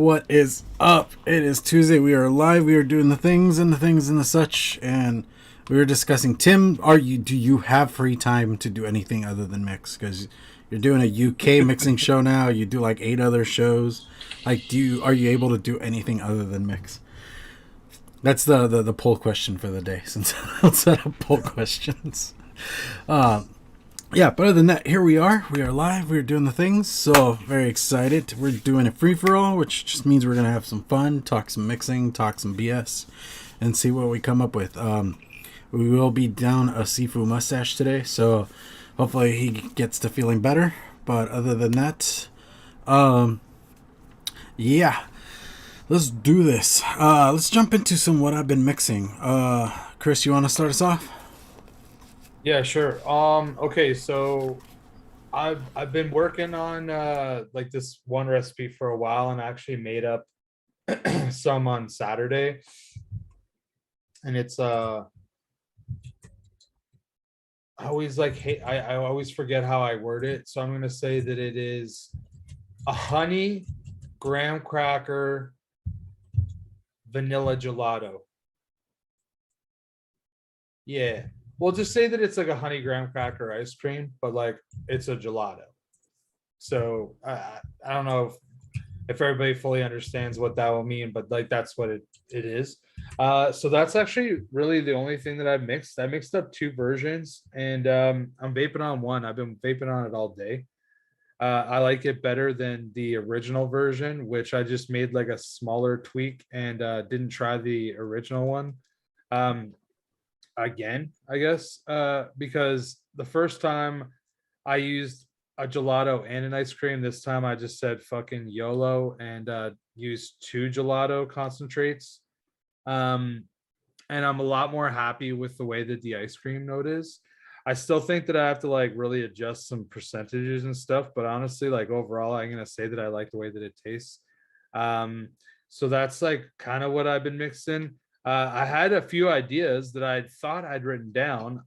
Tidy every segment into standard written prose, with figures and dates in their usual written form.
What is up? It is Tuesday. We are live. We are doing the things and the such, and we were discussing. Tim, do you have free time to do anything other than mix? Because you're doing a UK mixing show now. You do like 8 other shows. Like, are you able to do anything other than mix? That's the poll question for the day. Since I'll set up poll questions. Yeah, but other than that, here we are. We are live. We're doing the things. So, very excited. We're doing a free-for-all, which just means we're going to have some fun, talk some mixing, talk some BS, and see what we come up with. We will be down a Sifumustache today, so hopefully he gets to feeling better. But other than that, yeah, let's do this. Let's jump into some what I've been mixing. Chris, you want to start us off? Yeah, sure. Okay, so I've been working on like this one recipe for a while, and I actually made up some on Saturday. And it's I always I always forget how I word it, so I'm gonna say that it is a honey graham cracker vanilla gelato. Yeah. Well, just say that it's like a honey graham cracker ice cream, but like it's a gelato. So I don't know if everybody fully understands what that will mean, but like that's what it is. So that's actually really the only thing that I've mixed. I mixed up 2 versions, and I'm vaping on one. I've been vaping on it all day. I like it better than the original version, which I just made like a smaller tweak and didn't try the original one. Again, I guess, because the first time I used a gelato and an ice cream. This time I just said fucking YOLO and used 2 gelato concentrates. And I'm a lot more happy with the way that the ice cream note is. I still think that I have to like really adjust some percentages and stuff, but honestly, like overall, I'm gonna say that I like the way that it tastes. So that's like kind of what I've been mixing. I had a few ideas that I thought I'd written down.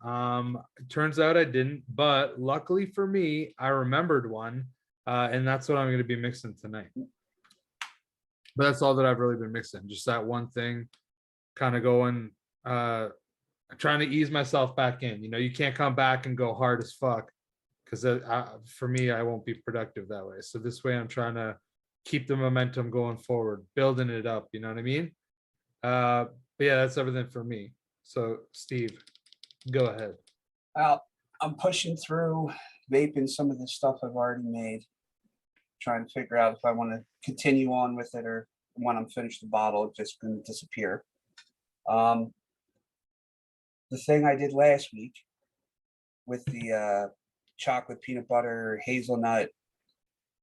It turns out I didn't, but luckily for me, I remembered one, and that's what I'm going to be mixing tonight. But that's all that I've really been mixing. Just that one thing, kind of going, trying to ease myself back in. You know, you can't come back and go hard as fuck, because for me, I won't be productive that way. So this way, I'm trying to keep the momentum going forward, building it up. You know what I mean? But yeah, that's everything for me. So Steve, go ahead. Well, I'm pushing through vaping some of the stuff I've already made, trying to figure out if I want to continue on with it or when I'm finished the bottle, it's just going to disappear. The thing I did last week with the chocolate peanut butter hazelnut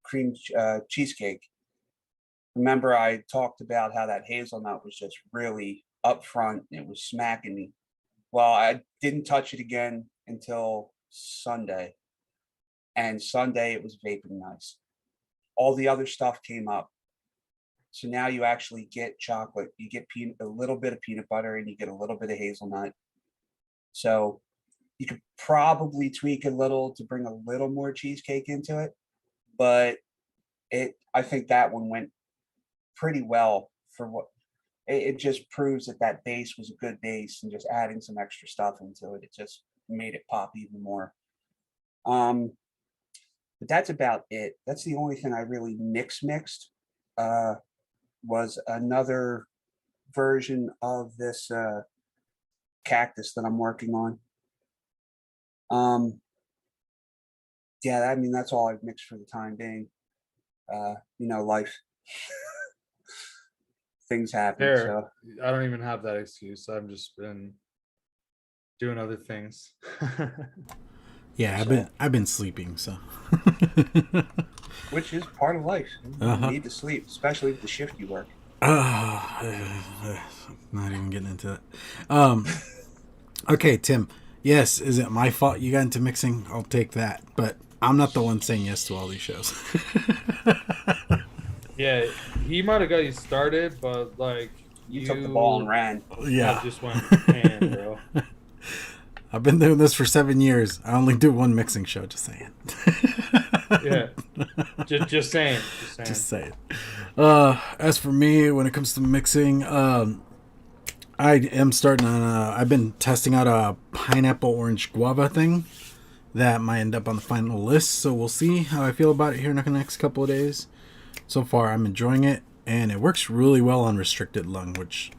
cream cheesecake. Remember, I talked about how that hazelnut was just really up front. It was smacking me. Well, I didn't touch it again until Sunday. And Sunday, it was vaping nice. All the other stuff came up. So now you actually get chocolate. You get a little bit of peanut butter, and you get a little bit of hazelnut. So you could probably tweak a little to bring a little more cheesecake into it. But I think that one went pretty well for what it just proves that base was a good base, and just adding some extra stuff into it, it just made it pop even more. But that's about it. That's the only thing I really mixed was another version of this cactus that I'm working on. Yeah, I mean, that's all I've mixed for the time being. Life. Things happen. There, so I don't even have that excuse. I've just been doing other things. Yeah, I've been sleeping, so. Which is part of life. You need to sleep, especially with the shift you work. Not even getting into it. Okay, Tim. Yes, is it my fault you got into mixing? I'll take that, but I'm not the one saying yes to all these shows. Yeah, he might have got you started, but like you took the ball and ran. Yeah, just went hand, bro. I've been doing this for 7 years. I only do one mixing show. Just saying. Yeah, just saying. Just saying. As for me, when it comes to mixing, I am starting on. I've been testing out a pineapple orange guava thing that might end up on the final list. So we'll see how I feel about it here in the next couple of days. So far, I'm enjoying it, and it works really well on restricted lung, which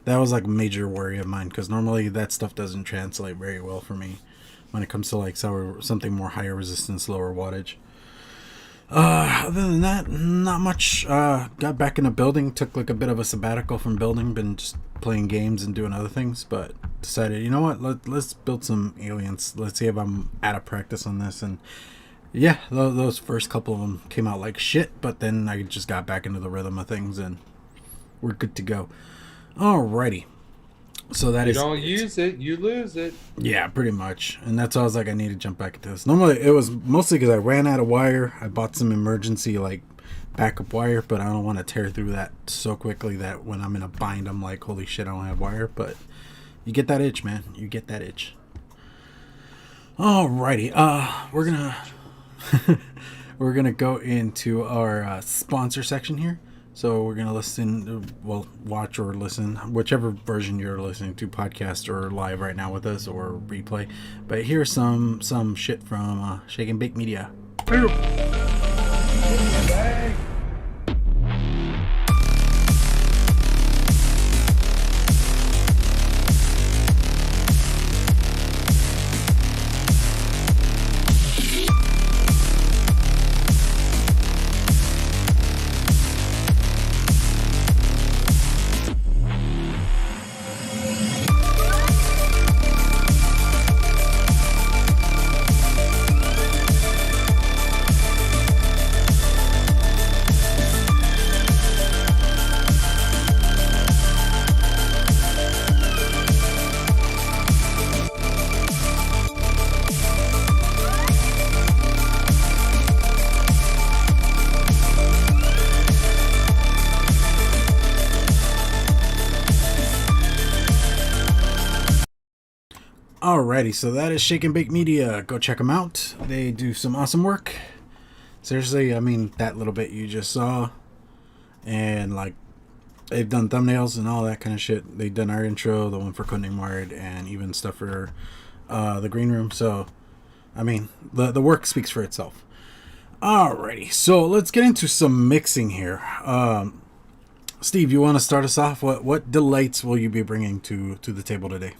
that was like a major worry of mine because normally that stuff doesn't translate very well for me when it comes to like something more higher resistance, lower wattage. Other than that, not much. Got back in the building, took like a bit of a sabbatical from building, been just playing games and doing other things, but decided, you know what, let's build some aliens. Let's see if I'm out of practice on this. And yeah, those first couple of them came out like shit, but then I just got back into the rhythm of things and we're good to go. Alrighty. So that you don't use it, you lose it. Yeah, pretty much. And that's why I was like, I need to jump back into this. Normally, it was mostly because I ran out of wire. I bought some emergency, like, backup wire, but I don't want to tear through that so quickly that when I'm in a bind, I'm like, holy shit, I don't have wire. But you get that itch, man. You get that itch. Alrighty. We're gonna we're gonna go into our sponsor section here. So we're gonna watch or listen, whichever version you're listening to, podcast or live right now with us, or replay. But here's some shit from Shake and Bake Media. Alrighty, so that is Shake and Bake Media. Go check them out. They do some awesome work. Seriously, I mean, that little bit you just saw. And, like, they've done thumbnails and all that kind of shit. They've done our intro, the one for Coding Wired, and even stuff for the Green Room. So, I mean, the work speaks for itself. Alrighty, so let's get into some mixing here. Steve, you want to start us off? What delights will you be bringing to the table today?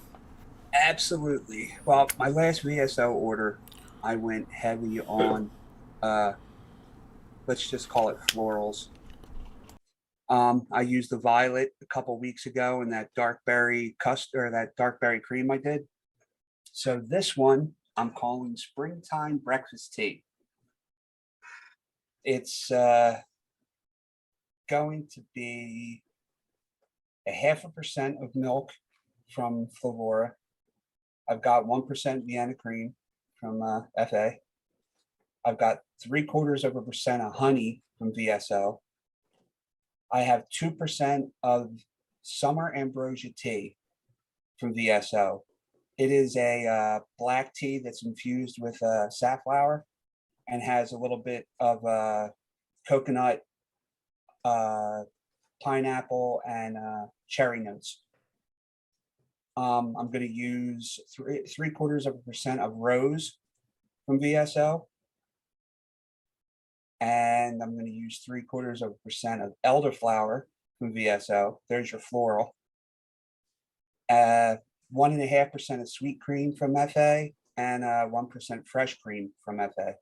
Absolutely. Well, my last VSO order, I went heavy on, let's just call it florals. I used the violet a couple weeks ago and that dark berry that dark berry cream I did. So this one I'm calling Springtime Breakfast Tea. It's going to be 0.5% of milk from Flavora. I've got 1% Vienna cream from FA. I've got 0.75% of honey from VSO. I have 2% of Summer Ambrosia tea from VSO. It is a black tea that's infused with safflower and has a little bit of coconut, pineapple, and cherry notes. I'm going to use 0.75% of rose from VSO. And I'm going to use 0.75% of elderflower from VSO. There's your floral. 1.5% of sweet cream from FA and 1% fresh cream from FA.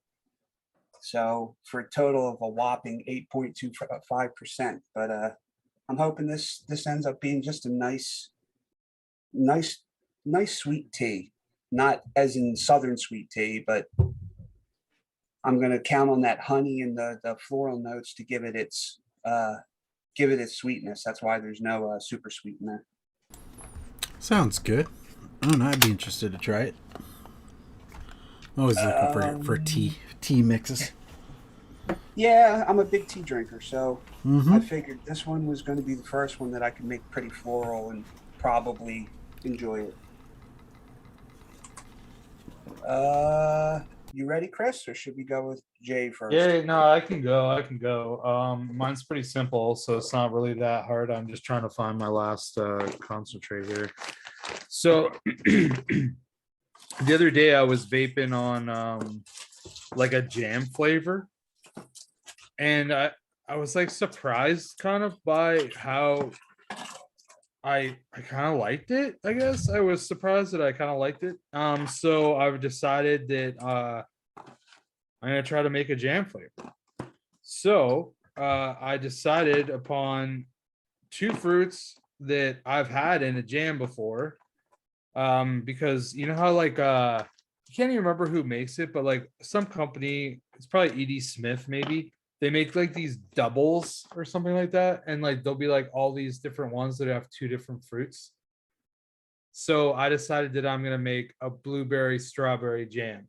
So for a total of a whopping 8.25%. But I'm hoping this ends up being just a nice sweet tea. Not as in southern sweet tea, but I'm going to count on that honey and the floral notes to give it its sweetness. That's why there's no super sweet in there. Sounds good. I don't know. I'd be interested to try it. I'm always looking for tea mixes. Yeah, I'm a big tea drinker, so I figured this one was going to be the first one that I could make pretty floral and probably enjoy it. You ready, Chris, or should we go with Jay first? Yeah, no, I can go. Mine's pretty simple, so it's not really that hard. I'm just trying to find my last concentrate here. So the other day I was vaping on like a jam flavor, and I was like surprised kind of by how I kind of liked it. I guess I was surprised that I kind of liked it. So I've decided that I'm gonna try to make a jam flavor. So I decided upon two fruits that I've had in a jam before. Because you know how like I can't even remember who makes it, but like some company, it's probably ED Smith, maybe. They make like these doubles or something like that, and like there'll be like all these different ones that have two different fruits. So I decided that I'm gonna make a blueberry strawberry jam.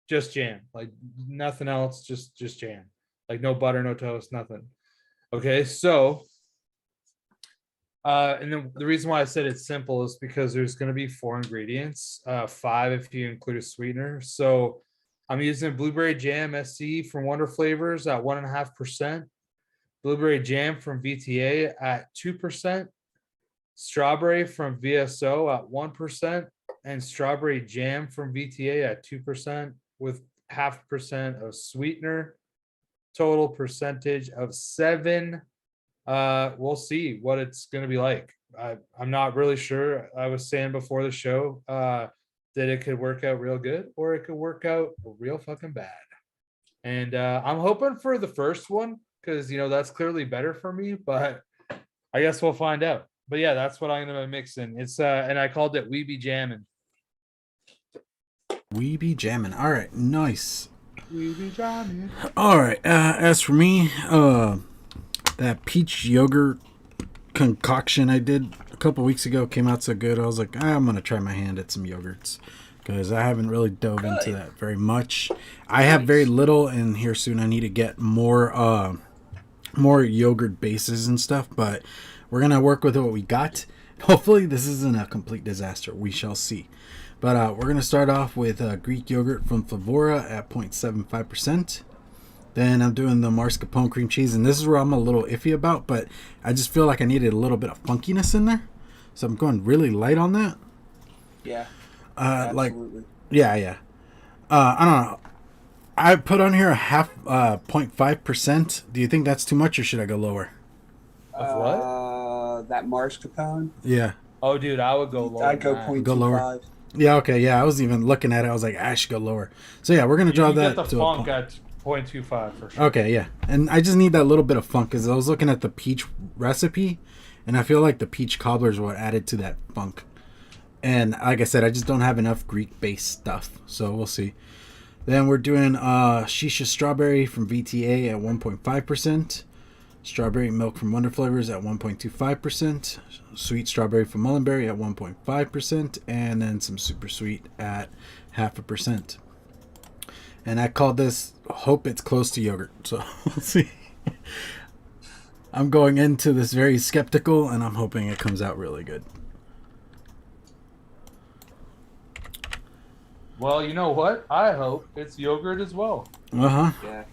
Just jam, like nothing else, just jam. Like no butter, no toast, nothing. Okay, so and then the reason why I said it's simple is because there's going to be 4 ingredients, 5 if you include a sweetener. So I'm using blueberry jam SC from Wonder Flavors at 1.5%, blueberry jam from VTA at 2%, strawberry from VSO at 1%, and strawberry jam from VTA at 2% with 0.5% of sweetener. Total percentage of 7. We'll see what it's going to be like. I'm not really sure. I was saying before the show that it could work out real good or it could work out real fucking bad. And I'm hoping for the first one because, you know, that's clearly better for me, but I guess we'll find out. But yeah, that's what I'm going to mix in. It's and I called it Weeby Jammin'. Weeby Jammin'. All right, nice. Weeby Jammin'. All right, as for me, that peach yogurt concoction I did a couple weeks ago came out so good. I was like, I'm gonna try my hand at some yogurts because I haven't really dove into that very much. I have very little, and here soon I need to get more yogurt bases and stuff. But we're gonna work with what we got. Hopefully, this isn't a complete disaster. We shall see. But we're gonna start off with Greek yogurt from Favora at 0.75%. Then I'm doing the mascarpone cream cheese, and this is where I'm a little iffy about, but I just feel like I needed a little bit of funkiness in there, so I'm going really light on that. Yeah. Absolutely. Yeah. I don't know. I put on here a 0.5%. Do you think that's too much, or should I go lower? Of what? That mascarpone. Yeah. Oh, dude, I would go lower. I'd go 0.25. Go lower. Yeah. Okay. Yeah. I was even looking at it. I was like, I should go lower. So yeah, we're gonna draw that. Get the funk at 0.25 for sure. Okay, yeah. And I just need that little bit of funk because I was looking at the peach recipe and I feel like the peach cobbler is what added to that funk. And like I said, I just don't have enough Greek-based stuff. So we'll see. Then we're doing Shisha Strawberry from VTA at 1.5%. Strawberry Milk from Wonder Flavors at 1.25%. Sweet Strawberry from Mullenberry at 1.5%. And then some Super Sweet at 0.5%. And I called this, hope it's close to yogurt. So we'll see. I'm going into this very skeptical, and I'm hoping it comes out really good. Well, you know what? I hope it's yogurt as well. Uh-huh. Yeah.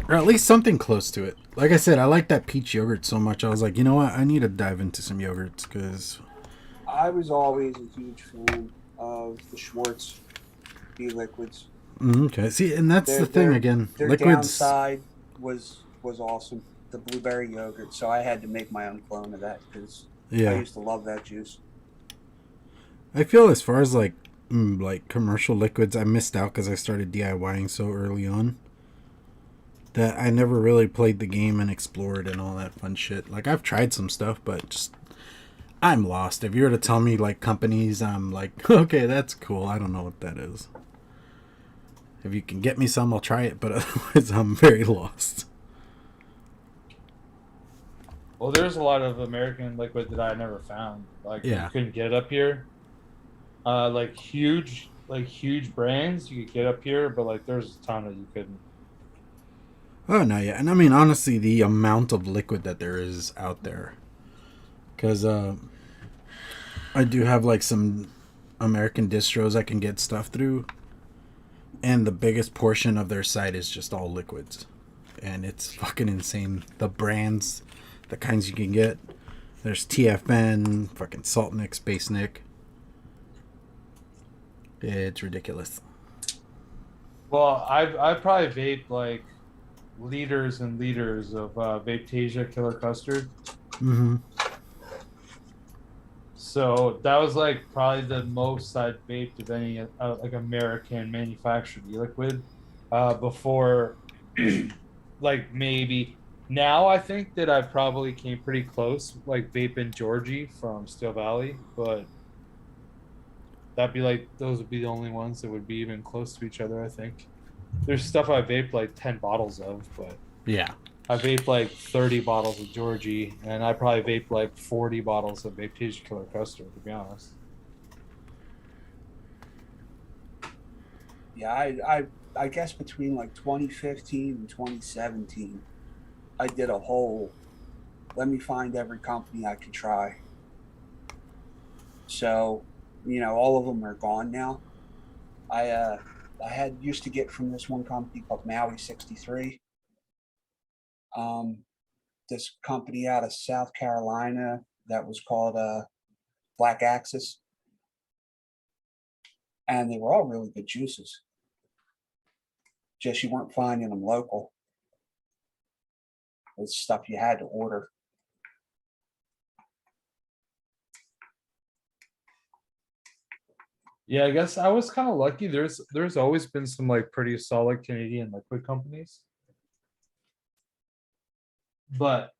Or at least something close to it. Like I said, I like that peach yogurt so much. I was like, you know what? I need to dive into some yogurts because... I was always a huge fan of the Schwartz B-liquids. Okay. See, and that's the thing again. Their Liquids... downside was awesome. The blueberry yogurt. So I had to make my own clone of that because I used to love that juice. I feel as far as like commercial liquids, I missed out because I started DIYing so early on that I never really played the game and explored and all that fun shit. Like I've tried some stuff, but just I'm lost. If you were to tell me like companies, I'm like, okay, that's cool. I don't know what that is. If you can get me some, I'll try it, but otherwise I'm very lost. Well, there's a lot of American liquid that I never found. Like you couldn't get up here. Like huge brands you could get up here, but like there's a ton that you couldn't. Oh no, yeah, and I mean honestly, the amount of liquid that there is out there, because I do have like some American distros I can get stuff through, and the biggest portion of their site is just all liquids, and it's fucking insane. The brands, the kinds you can get. There's TFN, fucking Salt Nick, Space Nick. It's ridiculous. Well, I've probably vaped like liters and liters of Vapetasia Killer Custard. Mm-hmm. So that was like probably the most I'd vaped of any like American manufactured e-liquid before. Like maybe now I think that I probably came pretty close, like vaping Georgie from Steel Valley, but that'd be like those would be the only ones that would be even close to each other. I think there's stuff I vaped like 10 bottles of, but Yeah. I vaped like 30 bottles of Georgie, and I probably vaped like 40 bottles of Vapetasia Killer Custard, to be honest. Yeah, I guess between like 2015 and 2017, I did a whole let me find every company I could try. So, all of them are gone now. I had used to get from this one company called Maui 63. This company out of South Carolina that was called Black Axis, and they were all really good juices. Just you weren't finding them local. It's stuff you had to order. Yeah, I guess I was kind of lucky. There's always been some like pretty solid Canadian liquid companies, but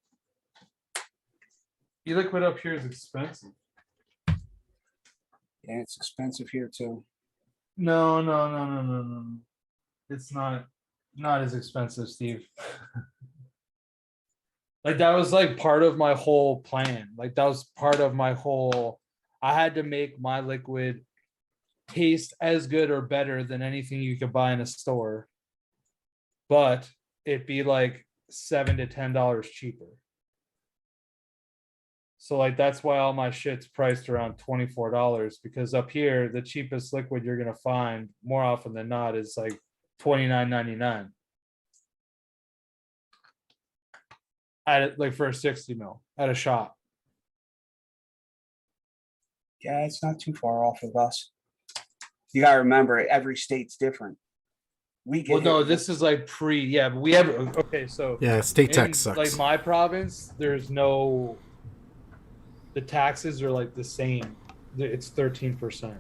e-liquid up here is expensive. And it's expensive here too. No. It's not as expensive, Steve. Like that was like part of my whole plan. Like that was part of my whole. I had to make my liquid taste as good or better than anything you could buy in a store, but it'd be like $7 to $10 cheaper. So like that's why all my shit's priced around $24, because up here the cheapest liquid you're gonna find more often than not is like $29.99 at like for a 60 mil at a shop. Yeah, it's not too far off of us. You gotta remember, every state's different. We get Well, no, this is like but we have okay. So Yeah, state in, tax sucks. like my province, there's no. The taxes are like the same. It's 13%.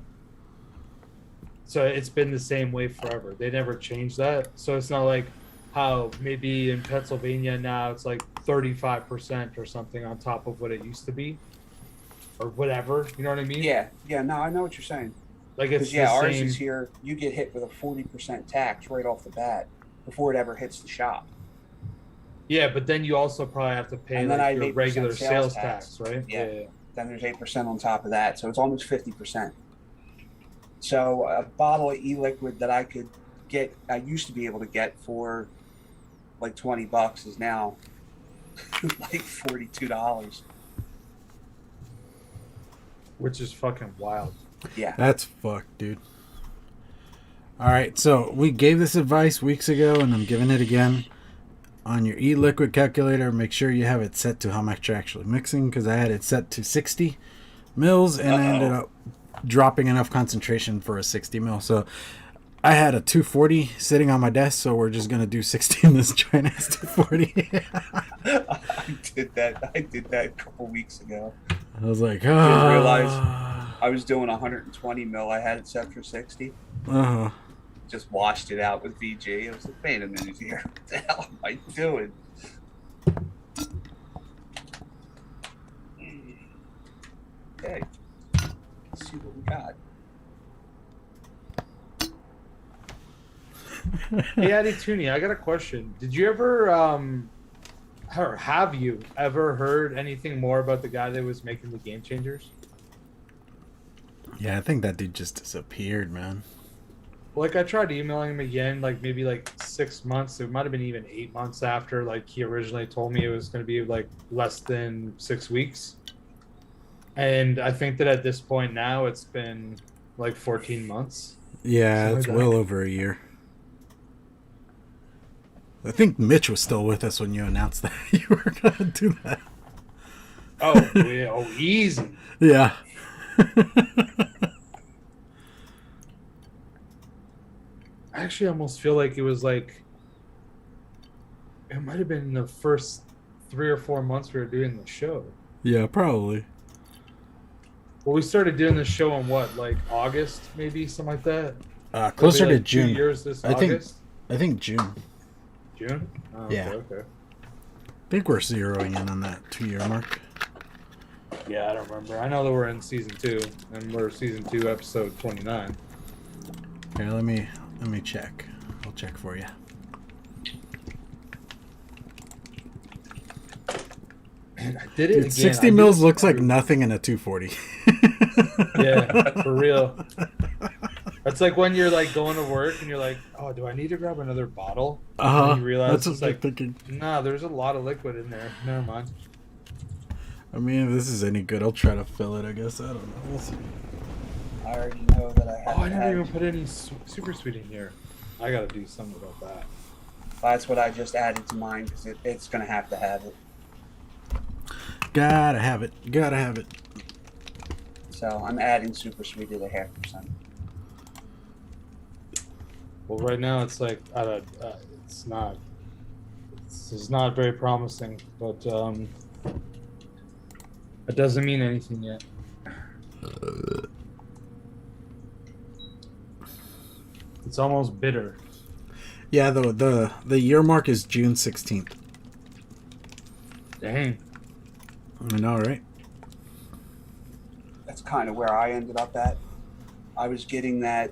So it's been the same way forever. They never changed that. So it's not like how maybe in Pennsylvania now it's like 35% or something on top of what it used to be, or whatever. You know what I mean? Yeah. No, I know what you're saying. Like it's Because the ours same. is here. You get hit with a 40% tax right off the bat before it ever hits the shop. Yeah, but then you also probably have to pay And then like I your 8% regular sales sales tax. tax, right? Yeah. Then there's 8% on top of that, so it's almost 50%. So a bottle of e-liquid that I could get, I used to be able to get for like $20 is now like $42. Which is fucking wild. Yeah. That's fucked, dude. All right, so we gave this advice weeks ago, and I'm giving it again. On your e-liquid calculator, make sure you have it set to how much you're actually mixing, because I had it set to 60 mils, and I ended up dropping enough concentration for a 60 mil. So I had a 240 sitting on my desk, so we're just gonna do 60 in this giant ass 240. I did that a couple weeks ago. I was like, Didn't realize I was doing 120 mil. I had it set for 60. Uh-huh. Just washed it out with VG. I was like, wait a minute here. What the hell am I doing? Okay. Let's see what we got. Hey, Addy Tooney, I got a question. Did you ever, or have you ever heard anything more about the guy that was making the Game Changers? Yeah, I think that dude just disappeared, man. Like, I tried emailing him again, like maybe like 6 months. It might have been even 8 months after, like he originally told me it was going to be like less than 6 weeks. And I think that at this point now it's been like 14 months. Yeah, Something it's like well that. over a year. I think Mitch was still with us when you announced that you were gonna do that. Oh, yeah, oh, easy. Yeah. I actually almost feel like it was like it might have been the first 3 or 4 months we were doing the show. Yeah, probably. Well, we started doing the show in what, like August, maybe something like that. Closer It'll to be like June. 2 years this I think- August. I think June. June. Oh, Yeah. Okay. I think we're zeroing in on that 2-year mark. Yeah, I don't remember. I know that we're in season 2, and we're season 2, episode 29. Here, let me check. I'll check for you. And I did it Dude, again. 60 I did mils it looks like every- nothing in a 240. Yeah, for real. That's like when you're like going to work and you're like, oh, do I need to grab another bottle? And you realize That's it's what I'm like, thinking. nah, there's a lot of liquid in there. Never mind. I mean, if this is any good, I'll try to fill it, I guess. I don't know. We'll see. I already know that I have. Oh, I never even put any super sweet in here. I gotta do something about that. That's what I just added to mine because it's gonna have to have it. Gotta have it. Gotta have it. So I'm adding super sweet at 0.5%. Well, right now it's like it's not. It's not very promising, but it doesn't mean anything yet. It's almost bitter. Yeah, the year mark is June 16th. Dang. I know, right? That's kind of where I ended up at. I was getting that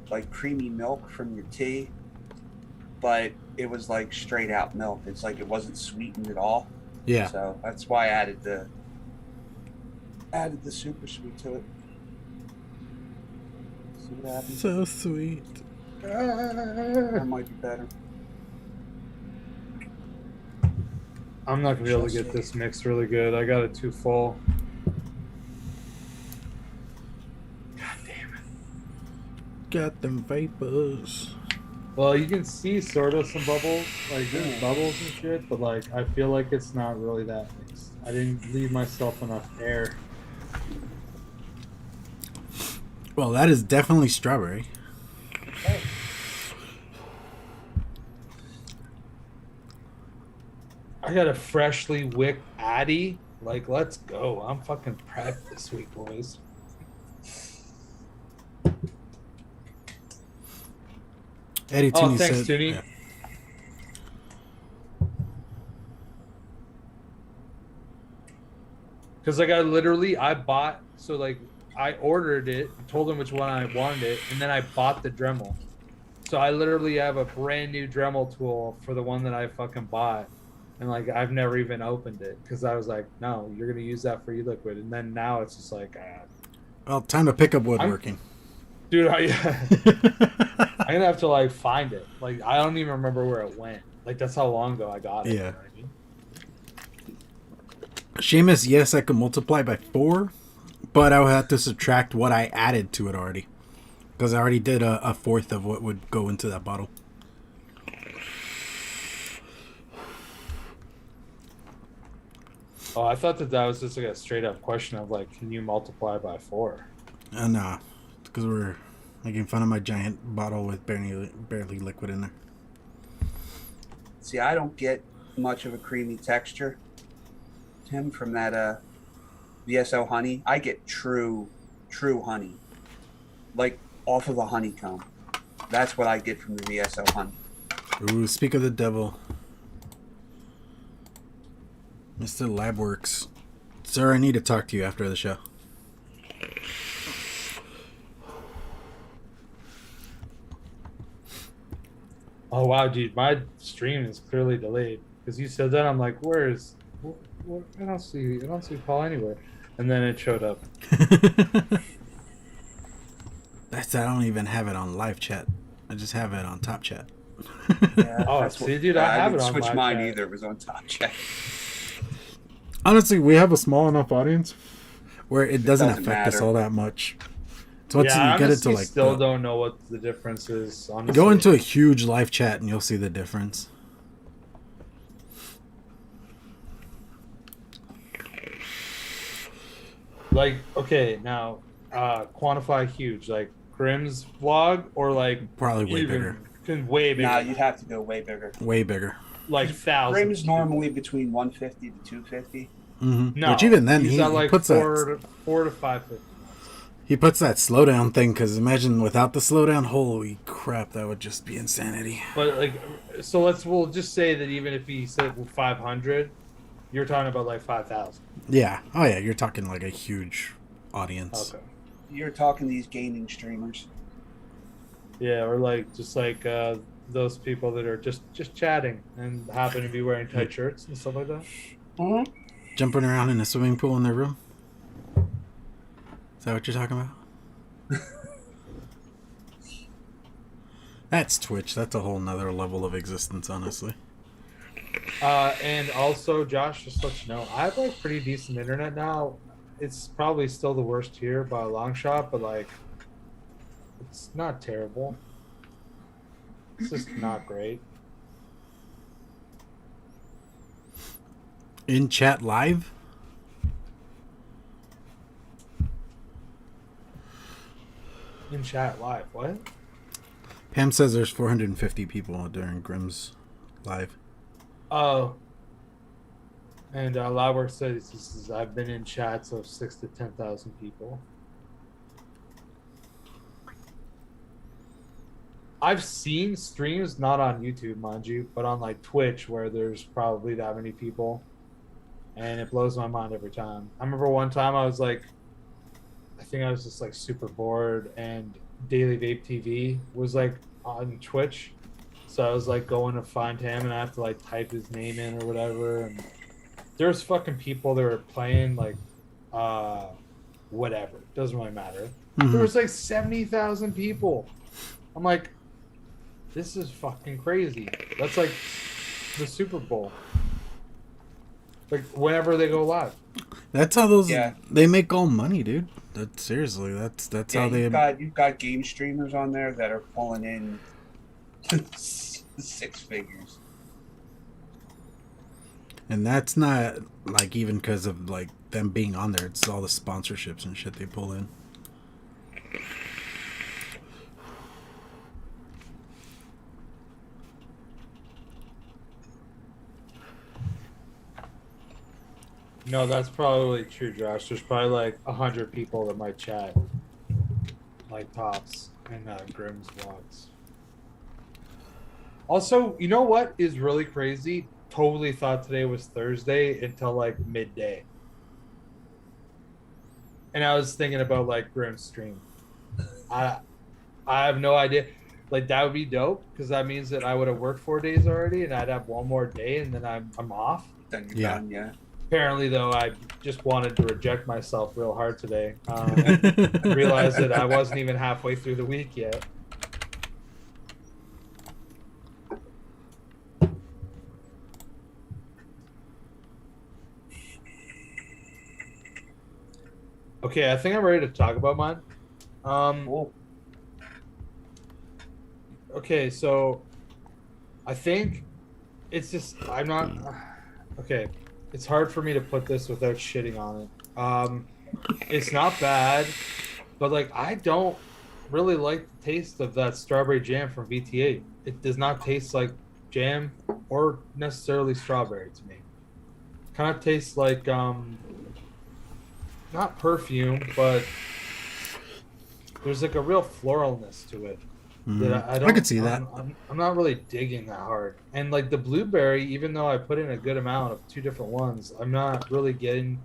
like creamy milk from your tea, but it was like straight out milk. It's like it wasn't sweetened at all. Yeah. So that's why I added the super sweet to it. See what happens. So sweet. That might be better. I'm not gonna be able to get this mixed really good. I got it too full. God damn it. Got them vapors. Well, you can see sort of some bubbles, like there's bubbles and shit, but like I feel like it's not really that mixed. I didn't leave myself enough air. Well, that is definitely strawberry. Hey. I got a freshly wicked Addy. Like, let's go. I'm fucking prepped this week, boys. Eddie Oh, Tooney thanks, said, Tooney. yeah. Because like I ordered it, told them which one I wanted it, and then I bought the Dremel. So I literally have a brand new Dremel tool for the one that I fucking bought. And like I've never even opened it because I was like, no, you're gonna use that for e-liquid. And then now it's just like, Well, time to pick up woodworking. dude, I'm gonna have to like find it. Like I don't even remember where it went. Like that's how long ago I got it. Yeah. You know what I mean? Seamus, yes, I could multiply by 4, but I would have to subtract what I added to it already. Because I already did a fourth of what would go into that bottle. Oh, I thought that was just like a straight up question of like, can you multiply by 4? Nah, because we're making fun of my giant bottle with barely liquid in there. See, I don't get much of a creamy texture, Tim, from that VSO honey. I get true honey, like off of a honeycomb. That's what I get from the VSO honey. Ooh, speak of the devil. Mr. Labworks. Sir, I need to talk to you after the show. Oh wow, dude, my stream is clearly delayed because you said that. I'm like, where's? I don't see Paul anywhere, and then it showed up. I don't even have it on live chat. I just have it on top chat. Yeah, Oh, that's see, dude, I have didn't it on switch live mine chat. either. It was on top chat. Honestly, we have a small enough audience where it doesn't doesn't affect us matter. all that much So once Yeah, you I get it to honestly like still don't know what the difference is. Honestly, go into a huge live chat and you'll see the difference. like, okay, now quantify huge, like Grimm's vlog or like Probably way bigger. way bigger. Nah, you'd have to go way bigger. Way bigger. Like thousands. Grimm's normally between 150 to 250. No, Which even then he's he at like puts four that to 550. he puts that slowdown thing because imagine without the slowdown, holy crap, that would just be insanity. But like, so we'll just say that even if he said 500, you're talking about like 5,000. Yeah. Oh yeah, you're talking like a huge audience. Okay. You're talking these gaming streamers. Yeah, or like just like those people that are just chatting and happen to be wearing tight shirts and stuff like that. Mm-hmm. Jumping around in a swimming pool in their room. Is that what you're talking about? That's Twitch. That's a whole nother level of existence, honestly. And also, Josh, just to let you know, I have like pretty decent internet now. It's probably still the worst here by a long shot, but like, it's not terrible. It's just not great. In chat live? In chat live, what? Pam says there's 450 people during Grimm's live. Oh. And Lauer says I've been in chats of 6,000 to 10,000 people. I've seen streams not on YouTube, mind you, but on like Twitch where there's probably that many people, and it blows my mind every time. I remember one time I was like, I think I was just like super bored, and Daily Vape TV was like on Twitch, so I was like going to find him, and I have to like type his name in or whatever, and there's fucking people that were playing like whatever, doesn't really matter. There was like 70,000 people. I'm like, this is fucking crazy. That's like the Super Bowl. Like whenever they go live. That's how those Yeah. they make all money, dude. That's seriously, that's Yeah, how they you've got game streamers on there that are pulling in 6 figures. and that's not like even because of like them being on there, it's all the sponsorships and shit they pull in. No, that's probably true, Josh. There's probably like 100 people that might chat, like tops, in Grimm's vlogs. Also, you know what is really crazy? Totally thought today was Thursday until like midday. And I was thinking about like Grimm's stream. I have no idea. Like that would be dope because that means that I would have worked 4 days already and I'd have one more day and then I'm off. Then you're Yeah. done, yeah. Apparently, though, I just wanted to reject myself real hard today. I realized that I wasn't even halfway through the week yet. Okay, I think I'm ready to talk about mine. Cool. Okay, so I think it's just I'm not okay. It's hard for me to put this without shitting on it. It's not bad, but like I don't really like the taste of that strawberry jam from VTA. It does not taste like jam or necessarily strawberry to me. Kind of tastes like not perfume, but there's like a real floralness to it. That I could see that. I'm not really digging that hard. And like the blueberry, even though I put in a good amount of 2 different ones, I'm not really getting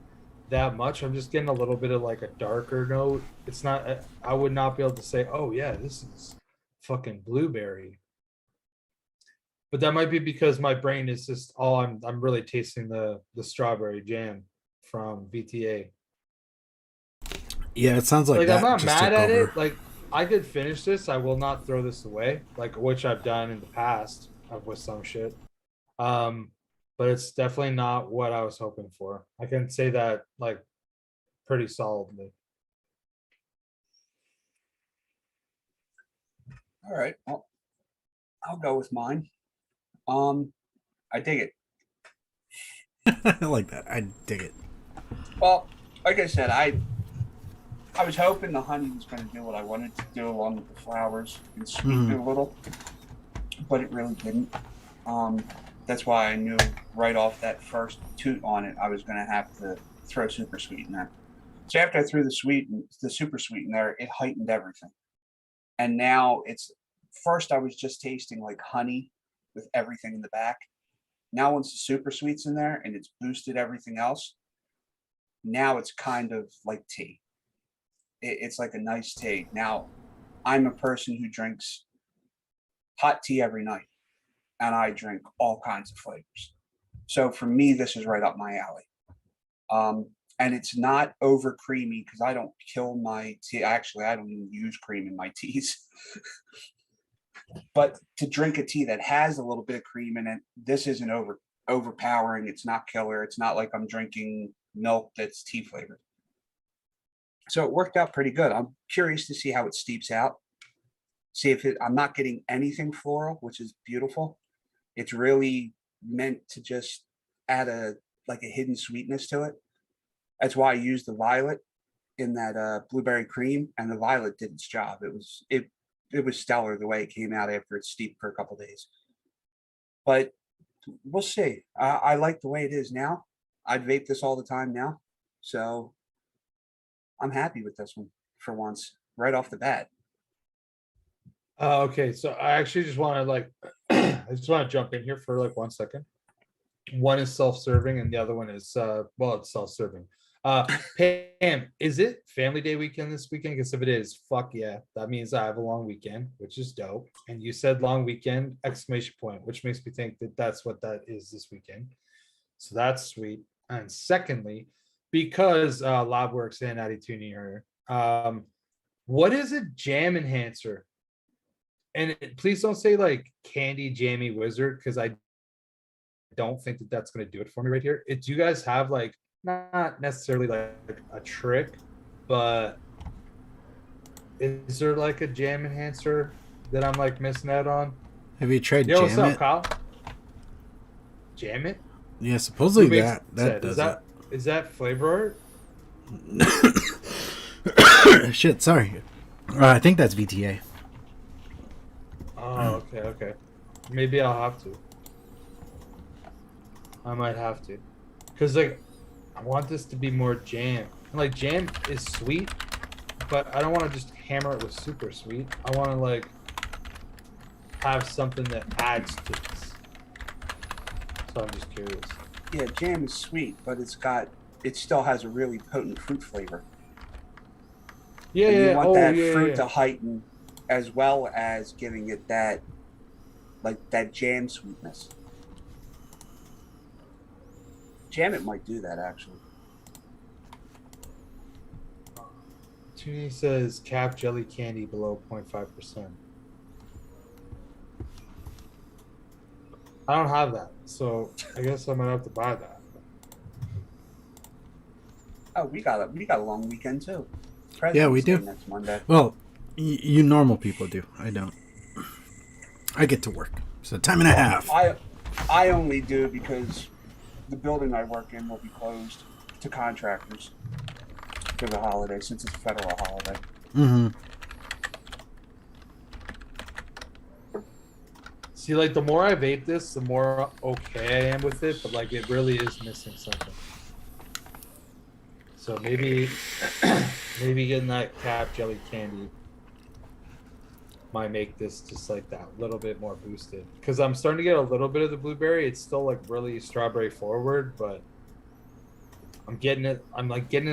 that much. I'm just getting a little bit of like a darker note. It's not, I would not be able to say, oh yeah, this is fucking blueberry. But that might be because my brain is just all I'm really tasting the strawberry jam from VTA. Yeah, it sounds like Like that I'm not just mad took at over. it. Like I could finish this. I will not throw this away. Like which I've done in the past with some shit. But it's definitely not what I was hoping for. I can say that like pretty solidly. All right. Well, I'll go with mine. I dig it. I like that. I dig it. Well, like I said, I was hoping the honey was going to do what I wanted to do along with the flowers and sweeten it a little, but it really didn't. That's why I knew right off that first toot on it, I was going to have to throw super sweet in there. So after I threw the super sweet in there, it heightened everything. And now it's first I was just tasting like honey with everything in the back. Now once the super sweet's in there and it's boosted everything else, now it's kind of like tea. It's like a nice tea. Now I'm a person who drinks hot tea every night, and I drink all kinds of flavors. So for me, this is right up my alley. And it's not over creamy because I don't kill my tea. Actually, I don't even use cream in my teas. But to drink a tea that has a little bit of cream in it, this isn't overpowering. It's not killer. It's not like I'm drinking milk that's tea flavored. So it worked out pretty good. I'm curious to see how it steeps out. See if I'm not getting anything floral, which is beautiful. It's really meant to just add a hidden sweetness to it. That's why I used the violet in that blueberry cream, and the violet did its job. It was stellar the way it came out after it steeped for a couple days. But we'll see. I like the way it is now. I'd vape this all the time now, so I'm happy with this one for once, right off the bat. Okay, so I actually just want to I just want to jump in here for like 1 second. One is self-serving and the other one is it's self-serving. Pam, is it Family Day weekend this weekend? Because if it is, fuck yeah, that means I have a long weekend, which is dope. And you said long weekend exclamation point, which makes me think that that's what that is this weekend. So that's sweet. And secondly, because LabWorks and Addy Tuning are here, what is a jam enhancer? And please don't say like candy jammy wizard, because I don't think that that's going to do it for me right here. Do you guys have like, not necessarily like a trick, but is there like a jam enhancer that I'm like missing out on? Have you tried Yo, what's Jam up, It? Kyle? Jam it? Yeah, supposedly Who that makes does it. is that flavor Shit, sorry. I think that's VTA. art? Oh, okay. Maybe I'll have to. I might have to, because like I want this to be more jam. And like jam is sweet, but I don't want to just hammer it with super sweet. I want to like have something that adds to this. So I'm just curious. Yeah, jam is sweet, but it still has a really potent fruit flavor. Yeah, And you yeah. want Oh, that yeah, fruit yeah. to heighten as well as giving it that jam sweetness. Jam It might do that actually. Toonie says cap jelly candy below 0.5%. I don't have that, so I guess I might have to buy that. Oh, we got a long weekend too. Yeah, we President's Day do. next Monday. Well, you normal people do. I don't. I get to work. So time and a half. I only do because the building I work in will be closed to contractors for the holiday since it's a federal holiday. Mm-hmm. See, like the more I vape this, the more okay I am with it, but like it really is missing something. So maybe getting that cap jelly candy might make this just like that little bit more boosted, because I'm starting to get a little bit of the blueberry. It's still like really strawberry forward, but I'm getting it a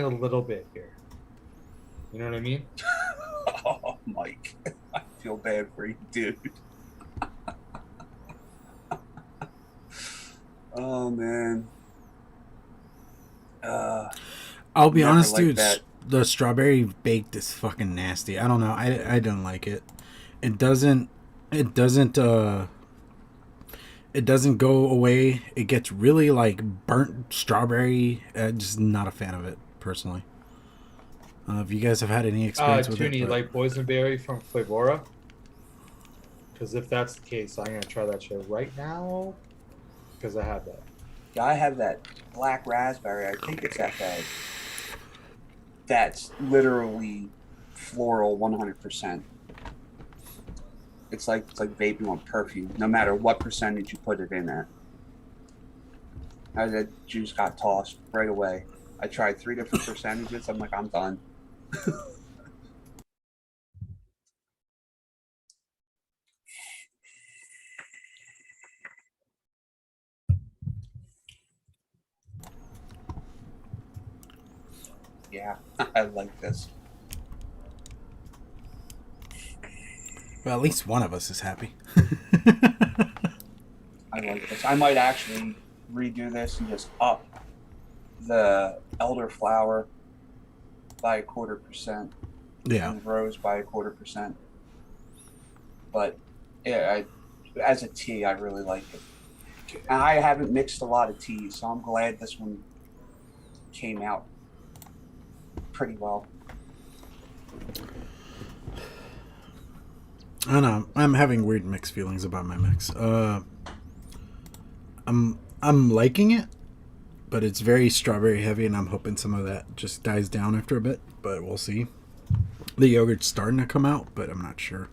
little bit here. You know what I mean? Oh, Mike, I feel bad for you, dude. Oh man. I'll be Never honest, liked dude. that. The strawberry baked is fucking nasty. I don't know. I don't like it. It doesn't go away. It gets really like burnt strawberry. Just not a fan of it personally. If you guys have had any experience with Toonie, it, like boysenberry from Flavora. Because if that's the case, I'm gonna try that shit right now. Because I have that. Yeah, I have that black raspberry. I think it's that bag. That's literally floral 100%. It's like vaping on perfume, no matter what percentage you put it in at. That juice got tossed right away. I tried 3 different percentages. I'm like, I'm done. Yeah, I like this. Well, at least one of us is happy. I like this. I might actually redo this and just up the elderflower by 1/4%. Yeah. And rose by 1/4%. But yeah, as a tea, I really like it. And I haven't mixed a lot of teas, so I'm glad this one came out pretty well. I don't know. I'm having weird mixed feelings about my mix. I'm liking it, but it's very strawberry heavy, and I'm hoping some of that just dies down after a bit. But we'll see. The yogurt's starting to come out, but I'm not sure.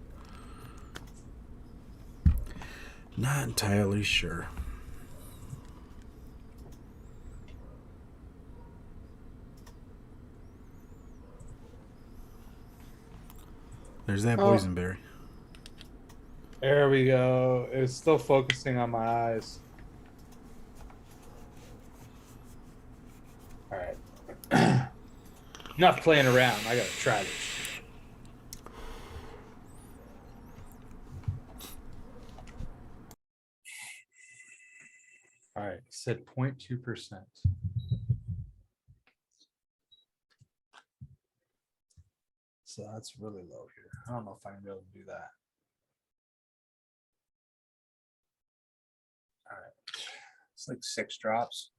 Not entirely sure. There's that boysenberry. There we go. It's still focusing on my eyes. All right. Enough playing around. I gotta try this. All right. Said 0.2%. So that's really low here. I don't know if I'm gonna be able to do that. All right. It's like 6 drops,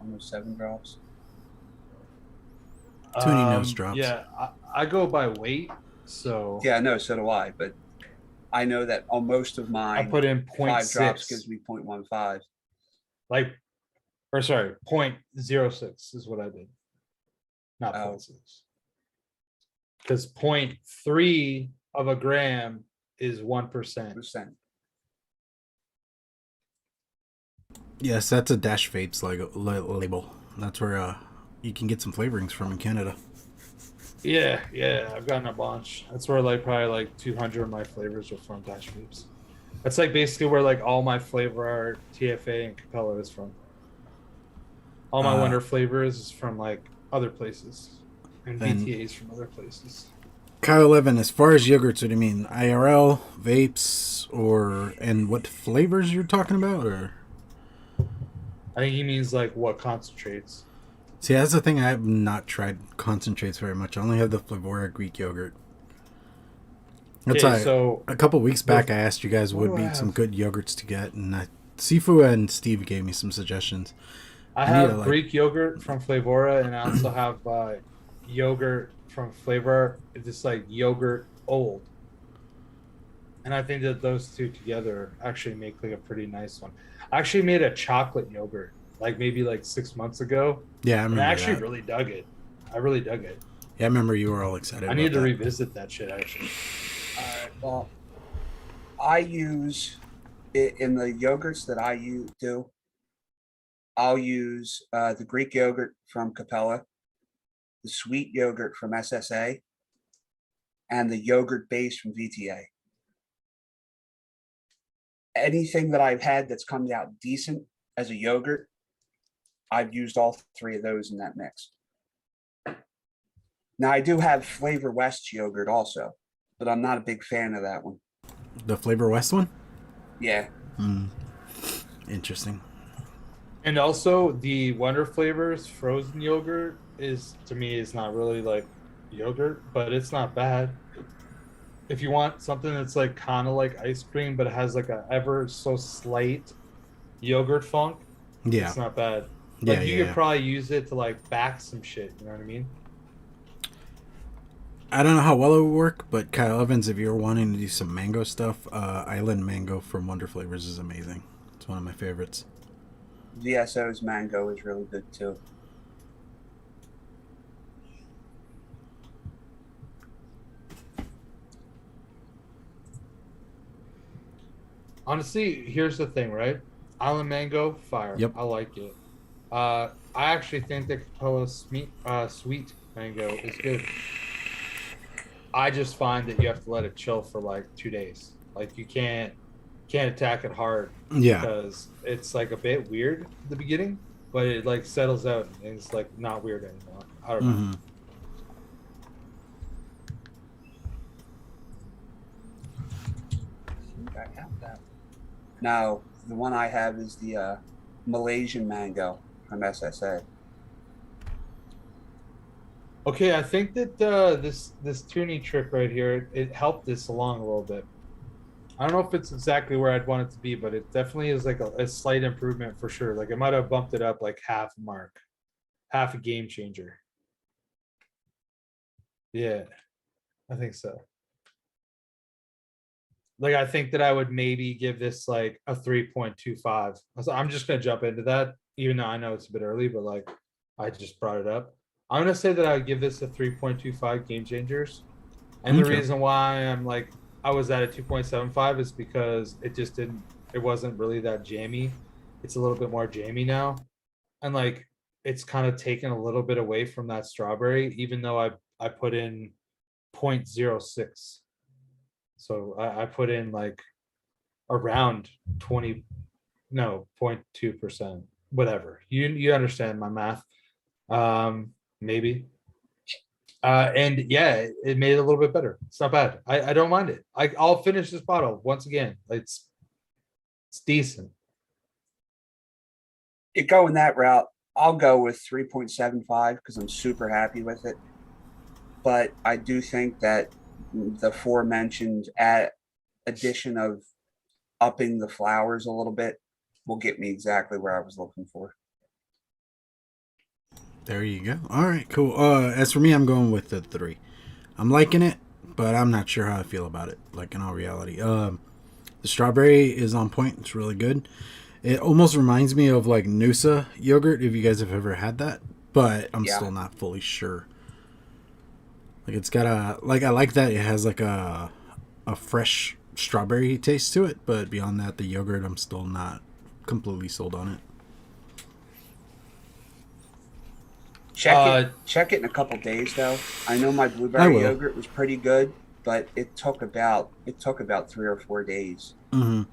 almost 7 drops. Too many nose drops. Yeah, I go by weight. So Yeah, no, so do I. But I know that on most of mine, I put in 5 drops 0.6. gives me 0.15. Like, or sorry, 0.06 is what I did. Not 0.6. Because 0.3 of a gram is 1%. Yes, that's a Dash Vapes label. That's where you can get some flavorings from in Canada. Yeah, I've gotten a bunch. That's where like probably like 200 of my flavors are from Dash Vapes. That's like basically where like all my flavor art, TFA, and Capella is from. All my winter flavors is from like other places, and BTAs from other places. Kyle 11, as far as yogurts, what do you mean? IRL, vapes, and what flavors you're talking about? Or I think he means like what concentrates. see, that's the thing. I have not tried concentrates very much. I only have the Flavora Greek yogurt. That's Okay, so a couple weeks back, I asked you guys what would be some good yogurts to get, and Sifu and Steve gave me some suggestions. I have Greek yogurt from Flavora, and I also have yogurt from Flavor. It's just like yogurt old. And I think that those two together actually make like a pretty nice one. I actually made a chocolate yogurt like maybe like 6 months ago. Yeah, I remember. And I actually really dug it. I really dug it. Yeah, I remember you were all excited. I need to revisit that shit actually. All right. Well, I use it in the yogurts that I do. I'll use the Greek yogurt from Capella, the sweet yogurt from SSA, and the yogurt base from VTA. Anything that I've had that's come out decent as a yogurt, I've used all 3 of those in that mix. Now, I do have Flavor West yogurt also, but I'm not a big fan of that one. The Flavor West one? Yeah. Interesting. And also the Wonder Flavors frozen yogurt is, to me, is not really like yogurt, but it's not bad. If you want something that's like kind of like ice cream, but it has like a ever so slight yogurt funk, it's not bad. Like you could probably use it to like back some shit. You know what I mean? I don't know how well it would work, but Kyle Evans, if you're wanting to do some mango stuff, Island Mango from Wonder Flavors is amazing. It's one of my favorites. VSO's mango is really good too. Honestly, here's the thing, right? Island mango, fire. Yep. I like it. I actually think that Coldest sweet mango is good. I just find that you have to let it chill for like 2 days. Like you can't attack it hard. Yeah. Because it's like a bit weird at the beginning, but it like settles out and it's like not weird anymore. I don't know. Mm-hmm. I have that. No, the one I have is the Malaysian mango from SSA. Okay, I think that this tuning trick right here, it helped this along a little bit. I don't know if it's exactly where I'd want it to be, but it definitely is like a slight improvement for sure. Like it might have bumped it up like half a mark, half a game changer. Yeah, I think so. Like I think that I would maybe give this like a 3.25. So I'm just gonna jump into that, even though I know it's a bit early, but like I just brought it up. I'm gonna say that I would give this a 3.25 game changers. And the Okay. reason why I'm like I was at a 2.75 is because it wasn't really that jammy. It's a little bit more jammy now. And like it's kind of taken a little bit away from that strawberry, even though I put in 0.06. So I put in like around 0.2%, whatever. You understand my math. Maybe. And yeah, it made it a little bit better. It's not bad. I don't mind it. I'll finish this bottle once again. It's decent. You going that route, I'll go with 3.75 because I'm super happy with it. But I do think that the aforementioned addition of upping the flowers a little bit will get me exactly where I was looking for. There you go. All right, cool. As for me, I'm going with the 3. I'm liking it, but I'm not sure how I feel about it. Like in all reality, the strawberry is on point. It's really good. It almost reminds me of like Noosa yogurt, if you guys have ever had that, but I'm still not fully sure. Like it's got I like that it has like a fresh strawberry taste to it, but beyond that, the yogurt, I'm still not completely sold on it. Check it in a couple days though. I know my blueberry yogurt was pretty good, but it took about 3 or 4 days. Mm-hmm.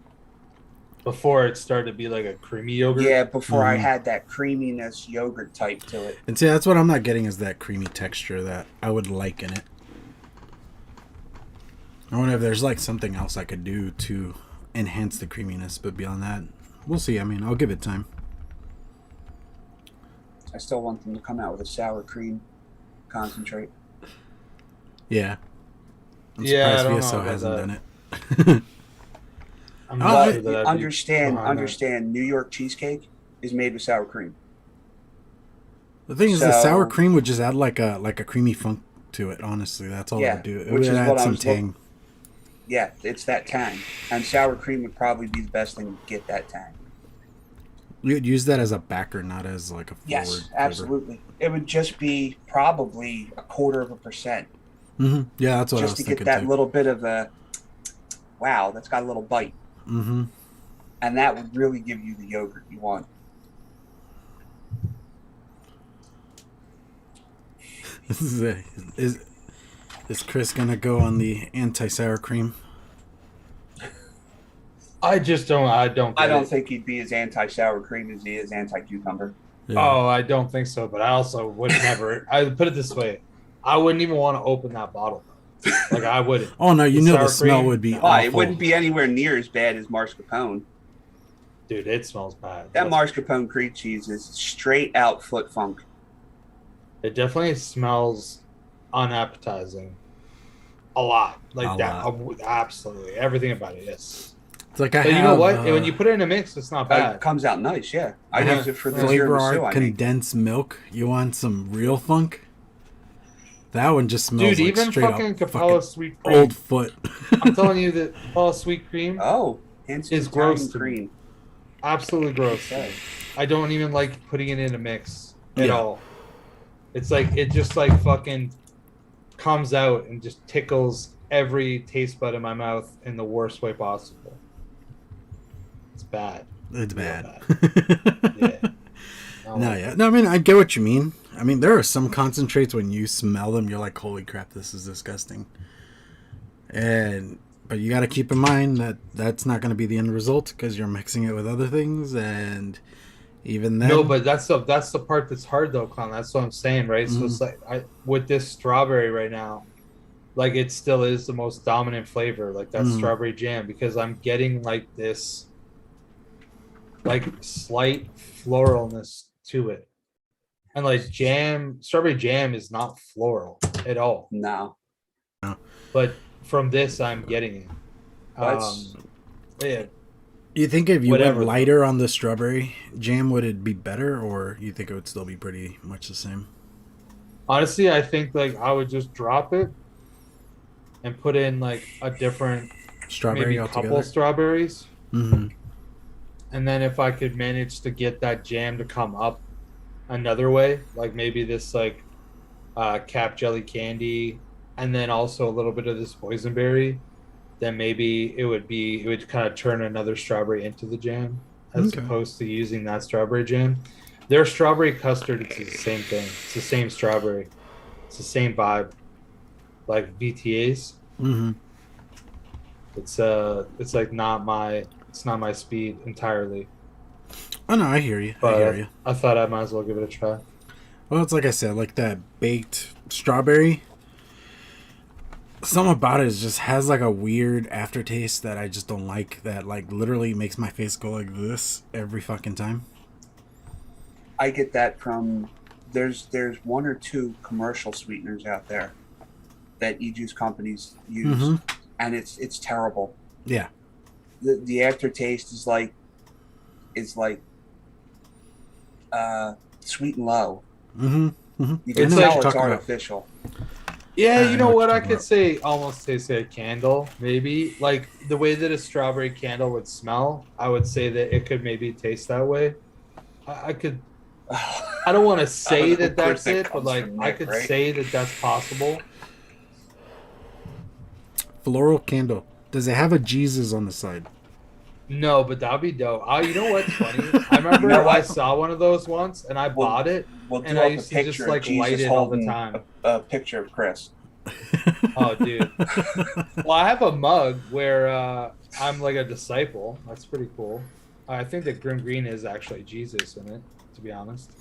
Before it started to be like a creamy yogurt. Yeah, before I had that creaminess yogurt type to it. And see, that's what I'm not getting is that creamy texture that I would like in it. I wonder if there's like something else I could do to enhance the creaminess, but beyond that, we'll see. I mean, I'll give it time. I still want them to come out with a sour cream concentrate. Yeah. I'm surprised VSO hasn't done it. Understand. New York cheesecake is made with sour cream. The thing is, the sour cream would just add like a creamy funk to it. Honestly, that's all it would do. It would add some tang. Yeah, it's that tang, and sour cream would probably be the best thing to get that tang. You'd use that as a backer, not as like a forward. Yes, absolutely. Flavor. It would just be probably 0.25%. Mm-hmm. Yeah, that's what I was thinking. Just to get that little bit of a wow, that's got a little bite. Mm-hmm. And that would really give you the yogurt you want. Is Chris gonna go on the anti-sour cream? I don't think he'd be as anti-sour cream as he is anti-cucumber. Yeah. Oh, I don't think so. But I also would never. I put it this way: I wouldn't even want to open that bottle. Like I wouldn't. Oh no, you know the smell would be awful. It wouldn't be anywhere near as bad as mascarpone. Dude, it smells bad. That mascarpone cream cheese is straight out foot funk. It definitely smells unappetizing. A lot. Like that. Absolutely. Everything about it, yes. It's like but you know what? When you put it in a mix, it's not bad. It comes out nice, yeah. I use it for the flavor art condensed milk. You want some real funk? That one just smells Dude, like even straight fucking up Capella sweet cream. old foot. I'm telling you that Capella sweet cream Oh, Hanson is gross Italian to me. cream. Absolutely gross. to Okay. me. I don't even like putting it in a mix at Yeah. all. It's like it just like fucking comes out and just tickles every taste bud in my mouth in the worst way possible. It's bad. It's Real bad. Yeah. No, yeah. No, I mean, I get what you mean. I mean, there are some concentrates when you smell them, you're like, holy crap, this is disgusting. But you got to keep in mind that that's not going to be the end result because you're mixing it with other things, and even then. No, but that's the part that's hard though, Clown. That's what I'm saying, right? So it's like with this strawberry right now, like it still is the most dominant flavor, like that strawberry jam, because I'm getting like this like slight floralness to it. And like strawberry jam is not floral at all. No. But from this I'm getting it. Yeah. You think if you Whatever. went lighter on the strawberry jam, would it be better, or you think it would still be pretty much the same? Honestly, I think like I would just drop it and put in like a different Strawberry maybe altogether? couple strawberries. Mm-hmm. And then if I could manage to get that jam to come up another way, like maybe this like cap jelly candy, and then also a little bit of this boysenberry, then maybe it would kind of turn another strawberry into the jam as opposed to using that strawberry jam. Their strawberry custard, it's the same thing. It's the same strawberry. It's the same vibe. Like VTAs. Mm-hmm. It's like not my speed entirely. Oh no, I hear you. But I hear you. I thought I might as well give it a try. Well, it's like I said, like that baked strawberry. Something about it just has like a weird aftertaste that I just don't like. That like literally makes my face go like this every fucking time. I get that from there's one or two commercial sweeteners out there that e-juice companies use, and it's terrible. Yeah. The aftertaste is like sweet and low. You can It's tell like- it's artificial. Yeah, you know what? I talking could about. say almost say a candle, maybe. Like the way that a strawberry candle would smell, I would say that it could maybe taste that way. I could. I don't want to say that that's it, but like I could say that that's possible. Floral candle. Does it have a Jesus on the side? No, but that'd be dope. You know what's funny? I remember You know what? I saw one of those once, and I bought it, We'll do and up I a used to just picture like of Jesus light it all the holding time. a picture of Chris. Oh, dude. Well, I have a mug where I'm like a disciple. That's pretty cool. I think that Grim Green is actually Jesus in it, to be honest.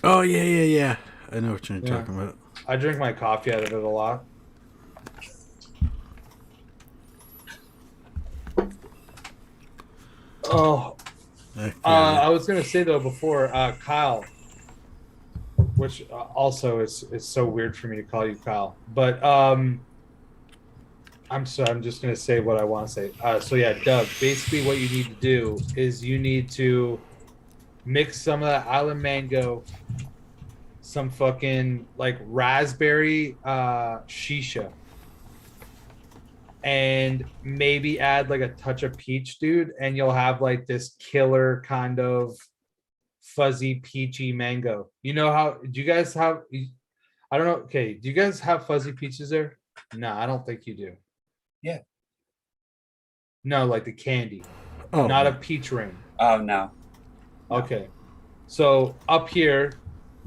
Oh yeah. I know what you're Yeah. talking about. I drink my coffee out of it a lot. Oh, I was gonna say though before Kyle, which also is so weird for me to call you Kyle, but I'm just gonna say what I want to say. So yeah, Doug. Basically, what you need to do is you need to mix some of that island mango, some fucking like raspberry shisha, and maybe add like a touch of peach, dude, and you'll have like this killer kind of fuzzy peachy mango. You know how do you guys have I don't know, okay, do you guys have fuzzy peaches there? No, I don't think you do. Yeah. No, like the candy. Oh, Not a peach ring. Oh no. Okay. So up here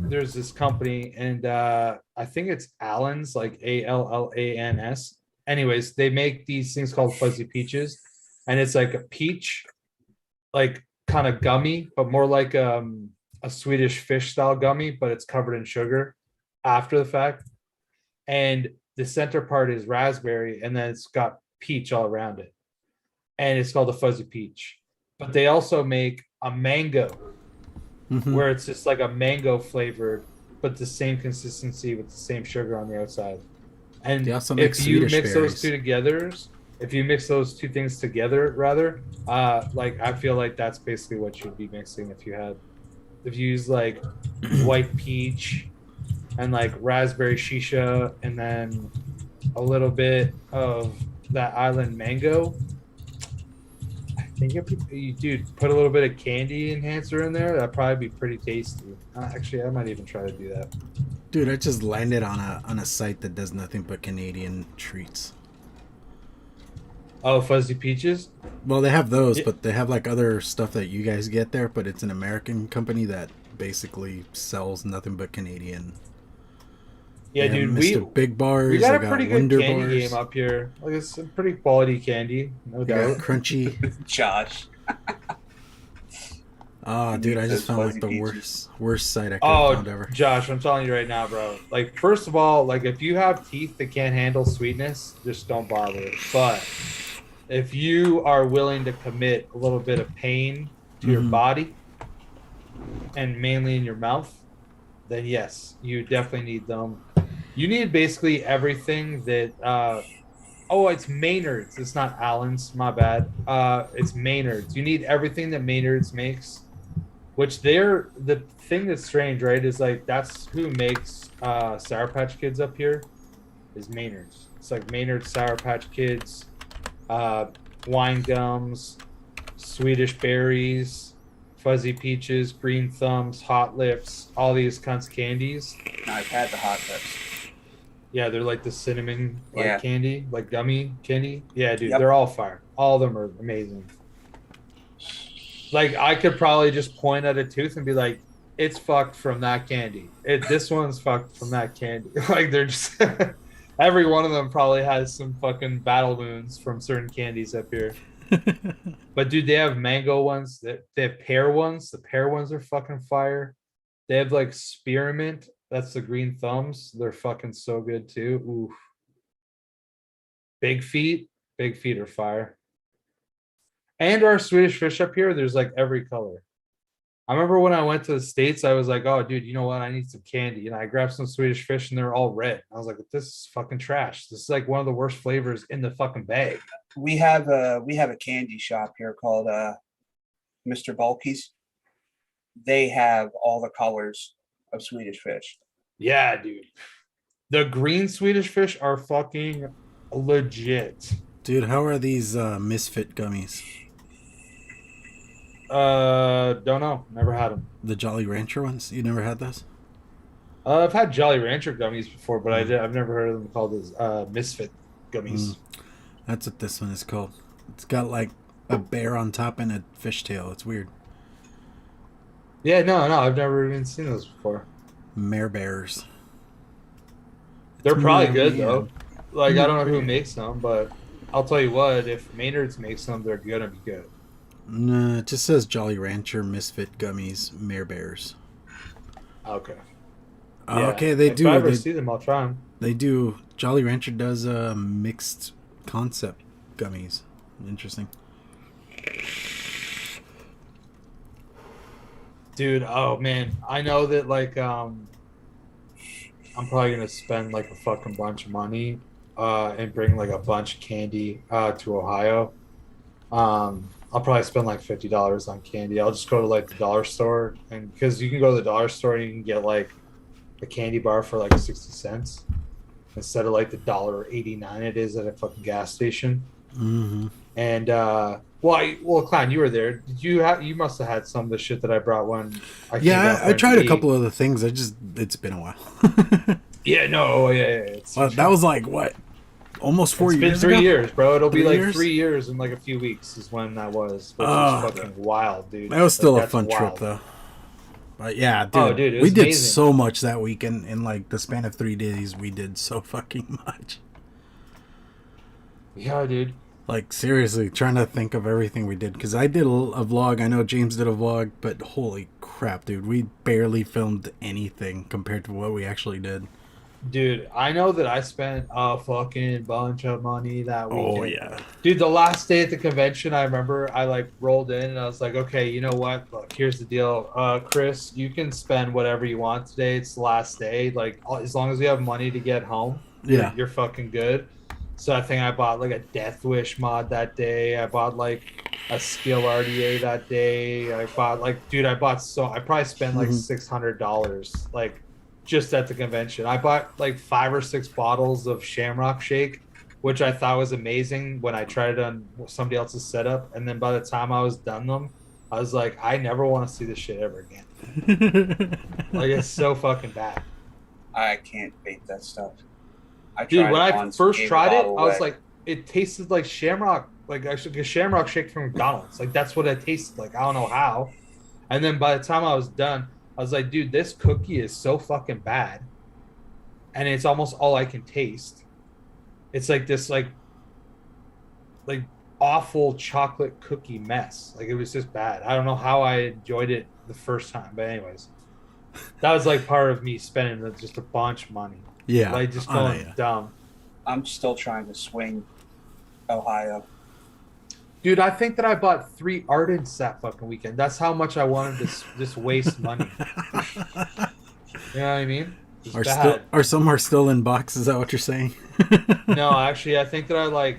there's this company, and I think it's Allen's, like Allans. Anyways, they make these things called fuzzy peaches, and it's like a peach, like kind of gummy, but more like a Swedish fish style gummy, but it's covered in sugar after the fact. And the center part is raspberry, and then it's got peach all around it. And it's called a fuzzy peach. But they also make a mango, where it's just like a mango flavored, but the same consistency with the same sugar on the outside. And They also make if you Swedish mix berries. those two together, if you mix those two things together, rather, like I feel like that's basically what you'd be mixing if you use like white peach and like raspberry shisha, and then a little bit of that island mango. I think you dude put a little bit of candy enhancer in there. That'd probably be pretty tasty. Actually, I might even try to do that. Dude, I just landed on a site that does nothing but Canadian treats. Oh, fuzzy peaches. Well, they have those, Yeah. but they have like other stuff that you guys get there, but it's an American company that basically sells nothing but Canadian. Yeah, They have dude, Mr. Big Bars. we got they a pretty good Wonder candy Bars, game up here. Like it's some pretty quality candy, no they got doubt. Crunchy. Josh. Oh, You dude, need I just those found like fuzzy the peaches. worst site I could have Oh, found ever. Josh, I'm telling you right now, bro. Like, first of all, like if you have teeth that can't handle sweetness, just don't bother. But if you are willing to commit a little bit of pain to your Mhm. body and mainly in your mouth, then yes, you definitely need them. You need basically everything that oh, it's Maynard's. It's not Allen's, my bad. It's Maynard's. You need everything that Maynard's makes, which they're the thing that's strange, right? Is like that's who makes Sour Patch Kids up here is Maynard's. It's like Maynard's Sour Patch Kids, wine gums, Swedish berries, fuzzy peaches, green thumbs, hot lips, all these kinds of candies. I've had the hot lips. Yeah, they're like the cinnamon like Yeah. candy, like gummy candy. Yeah, dude, Yep. they're all fire. All of them are amazing. Like I could probably just point at a tooth and be like, "It's fucked from that candy. This one's fucked from that candy." Like they're just every one of them probably has some fucking battle wounds from certain candies up here. But dude, they have mango ones. They have pear ones. The pear ones are fucking fire. They have like spearmint. That's the green thumbs. They're fucking so good too. Ooh. Big feet. Big feet are fire. And our Swedish fish up here, there's like every color. I remember when I went to the States, I was like, oh, dude, you know what? I need some candy. And I grabbed some Swedish fish and they're all red. I was like, this is fucking trash. This is like one of the worst flavors in the fucking bag. We have a candy shop here called Mr. Bulky's. They have all the colors of Swedish fish. Yeah, dude. The green Swedish fish are fucking legit. Dude, how are these Misfit gummies? Don't know. Never had them. The Jolly Rancher ones? You never had those? I've had Jolly Rancher gummies before, but I've never heard of them called as Misfit gummies. That's what this one is called. It's got like a bear on top and a fishtail. It's weird. Yeah, no, I've never even seen those before. Mare bears. They're It's probably more good weird. though. Like I don't know who makes them, but I'll tell you what, if Maynard's makes them, they're gonna be good. No, it just says Jolly Rancher Misfit Gummies Mare Bears. Okay. Okay, they if do. If I ever They, see them, I'll try them. they do. Jolly Rancher does mixed concept gummies. Interesting. Dude, oh man, I know that like I'm probably gonna spend like a fucking bunch of money and bring like a bunch of candy to Ohio. I'll probably spend like $50 on candy. I'll just go to like the dollar store, and because you can go to the dollar store and you can get like a candy bar for like 60 cents instead of like the $1.89 it is at a fucking gas station. Mm-hmm. And well, Klein, you were there. Did you must have had some of the shit that I brought when I came down I for tried a MPE. couple of the things. It's been a while. Yeah, no, yeah. It's, That was like what? Almost 4 it's years been 3 ago? years, bro. It'll be 3 like years? 3 years in like a few weeks is when that was. Which Oh, is fucking wild, dude. That was still Like, a that's fun trip wild. though. But yeah, dude, Oh, dude, it we was did amazing. so much that weekend. In like the span of 3 days, we did so fucking much. Yeah, dude. Like seriously, trying to think of everything we did, because I did a vlog. I know James did a vlog, but holy crap, dude, we barely filmed anything compared to what we actually did. Dude, I know that I spent a fucking bunch of money that weekend. Oh yeah, Dude, the last day at the convention, I remember I like rolled in and I was like, okay, you know what? Look, here's the deal. Chris, you can spend whatever you want today. It's the last day. Like, as long as we have money to get home, Yeah. you're fucking good. So I think I bought like a Death Wish mod that day. I bought like a Skill RDA that day. I bought like, dude, I probably spent like $600 like just at the convention. I bought like 5 or 6 bottles of Shamrock Shake, which I thought was amazing when I tried it on somebody else's setup. And then by the time I was done them, I was like, I never want to see this shit ever again. Like, it's so fucking bad. I can't vape that stuff. Dude, when I first tried it, I was like, it tasted like Shamrock, like actually a Shamrock Shake from McDonald's. Like, that's what it tasted like. I don't know how. And then by the time I was done, I was like, dude, this cookie is so fucking bad. And it's almost all I can taste. It's like this like awful chocolate cookie mess. Like, it was just bad. I don't know how I enjoyed it the first time. But anyways, that was like part of me spending just a bunch of money. Yeah. Like, just going dumb. I'm still trying to swing Ohio. Dude, I think that I bought 3 Ardents that fucking weekend. That's how much I wanted to just waste money. You know what I mean? Some are still in box? Is that what you're saying? No, actually, I think that I like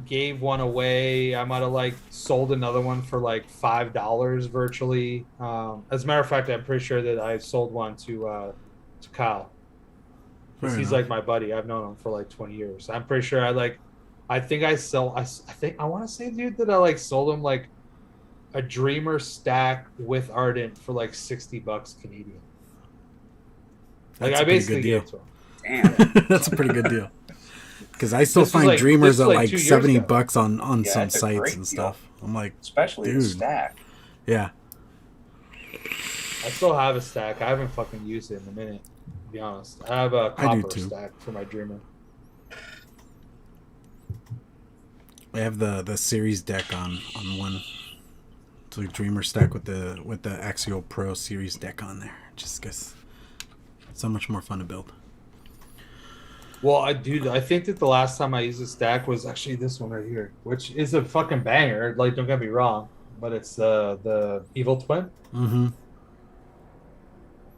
gave one away. I might have like sold another one for like $5 virtually. As a matter of fact, I'm pretty sure that I sold one to Kyle. Because he's like my buddy. I've known him for like 20 years. I'm pretty sure I want to say, dude, that I like sold him like a Dreamer stack with Ardent for like $60 Canadian. Like, I basically gave it to him. Damn. That's a pretty good deal. Because I still find Dreamers at like $70 on some sites and stuff. I'm like, especially the stack. Yeah. I still have a stack. I haven't fucking used it in a minute, to be honest. I have a copper stack for my Dreamer. I have the series deck on one. It's like Dreamer stack with the Axial Pro series deck on there. Just because it's so much more fun to build. Well, I think that the last time I used a stack was actually this one right here, which is a fucking banger. Like, don't get me wrong, but it's the Evil Twin. Mm-hmm.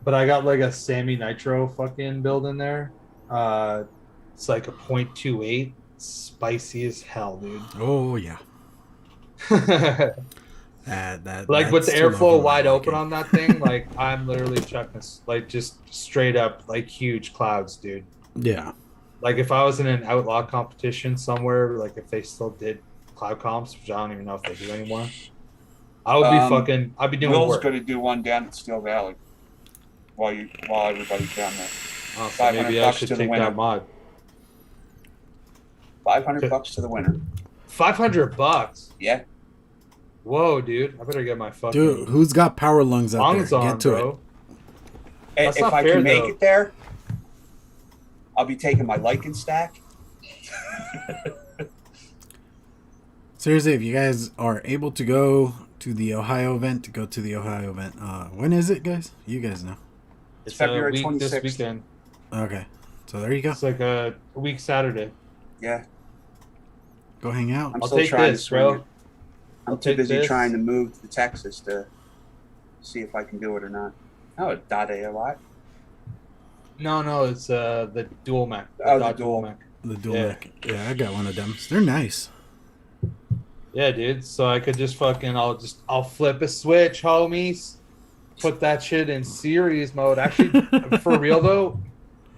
But I got like a Sammy Nitro fucking build in there. It's like a 0.28. Spicy as hell, dude. Oh yeah. Like, with the airflow wide open on that thing, like, I'm literally chucking like just straight up like huge clouds, dude. Yeah. Like, if I was in an outlaw competition somewhere, like if they still did cloud comps, which I don't even know if they do anymore, I would be I'd be doing Will's work. going to do one down at Steel Valley while everybody's down there. Oh, so maybe I should take that mod. $500 to the winner. $500? Yeah. Whoa, dude! I better get my fucking. Dude, who's got power lungs out there? Get to bro. If I can make it there, I'll be taking my Lycan stack. Seriously, if you guys are able to go to the Ohio event, go to the Ohio event. When is it, guys? You guys know. It's February 26th. This weekend. Okay, so there you go. It's like a week Saturday. Yeah. Go hang out. I'm still trying to swing it. I'm too busy trying to move to Texas to see if I can do it or not. Oh, .a lot. No, it's the Dual Mech. The Dual Mech. The Dual Mech. Yeah, I got one of them. They're nice. Yeah, dude. So I could just fucking, I'll flip a switch, homies. Put that shit in series mode. Actually, for real though,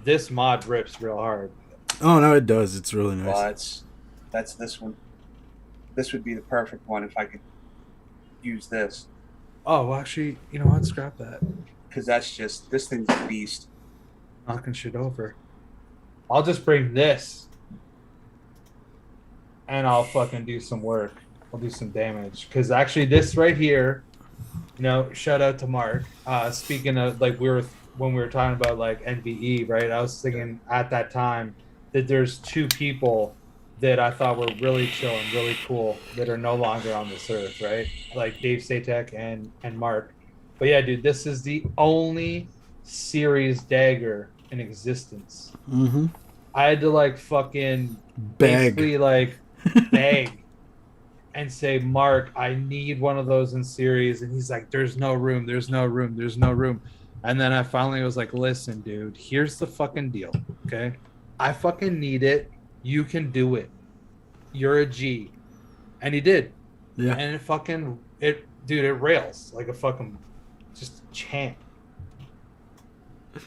this mod rips real hard. Oh no, it does. It's really nice. Well, that's this one. This would be the perfect one if I could use this. Oh, well, actually, you know what? Scrap that. Because this thing's a beast. Knocking shit over. I'll just bring this. And I'll fucking do some work. I'll do some damage. Because actually, this right here, shout out to Mark. Speaking of, like, when we were talking about, like, NVE, right? I was thinking at that time that there's 2 people that I thought were really chill and really cool that are no longer on this earth, right? Like Dave Satek and Mark. But yeah, dude, this is the only series dagger in existence. Mm-hmm. I had to like fucking basically like beg and say, Mark, I need one of those in series. And he's like, there's no room. And then I finally was like, listen, dude, here's the fucking deal, okay? I fucking need it. You can do it. You're a G. And he did. Yeah. And it rails like a fucking just champ.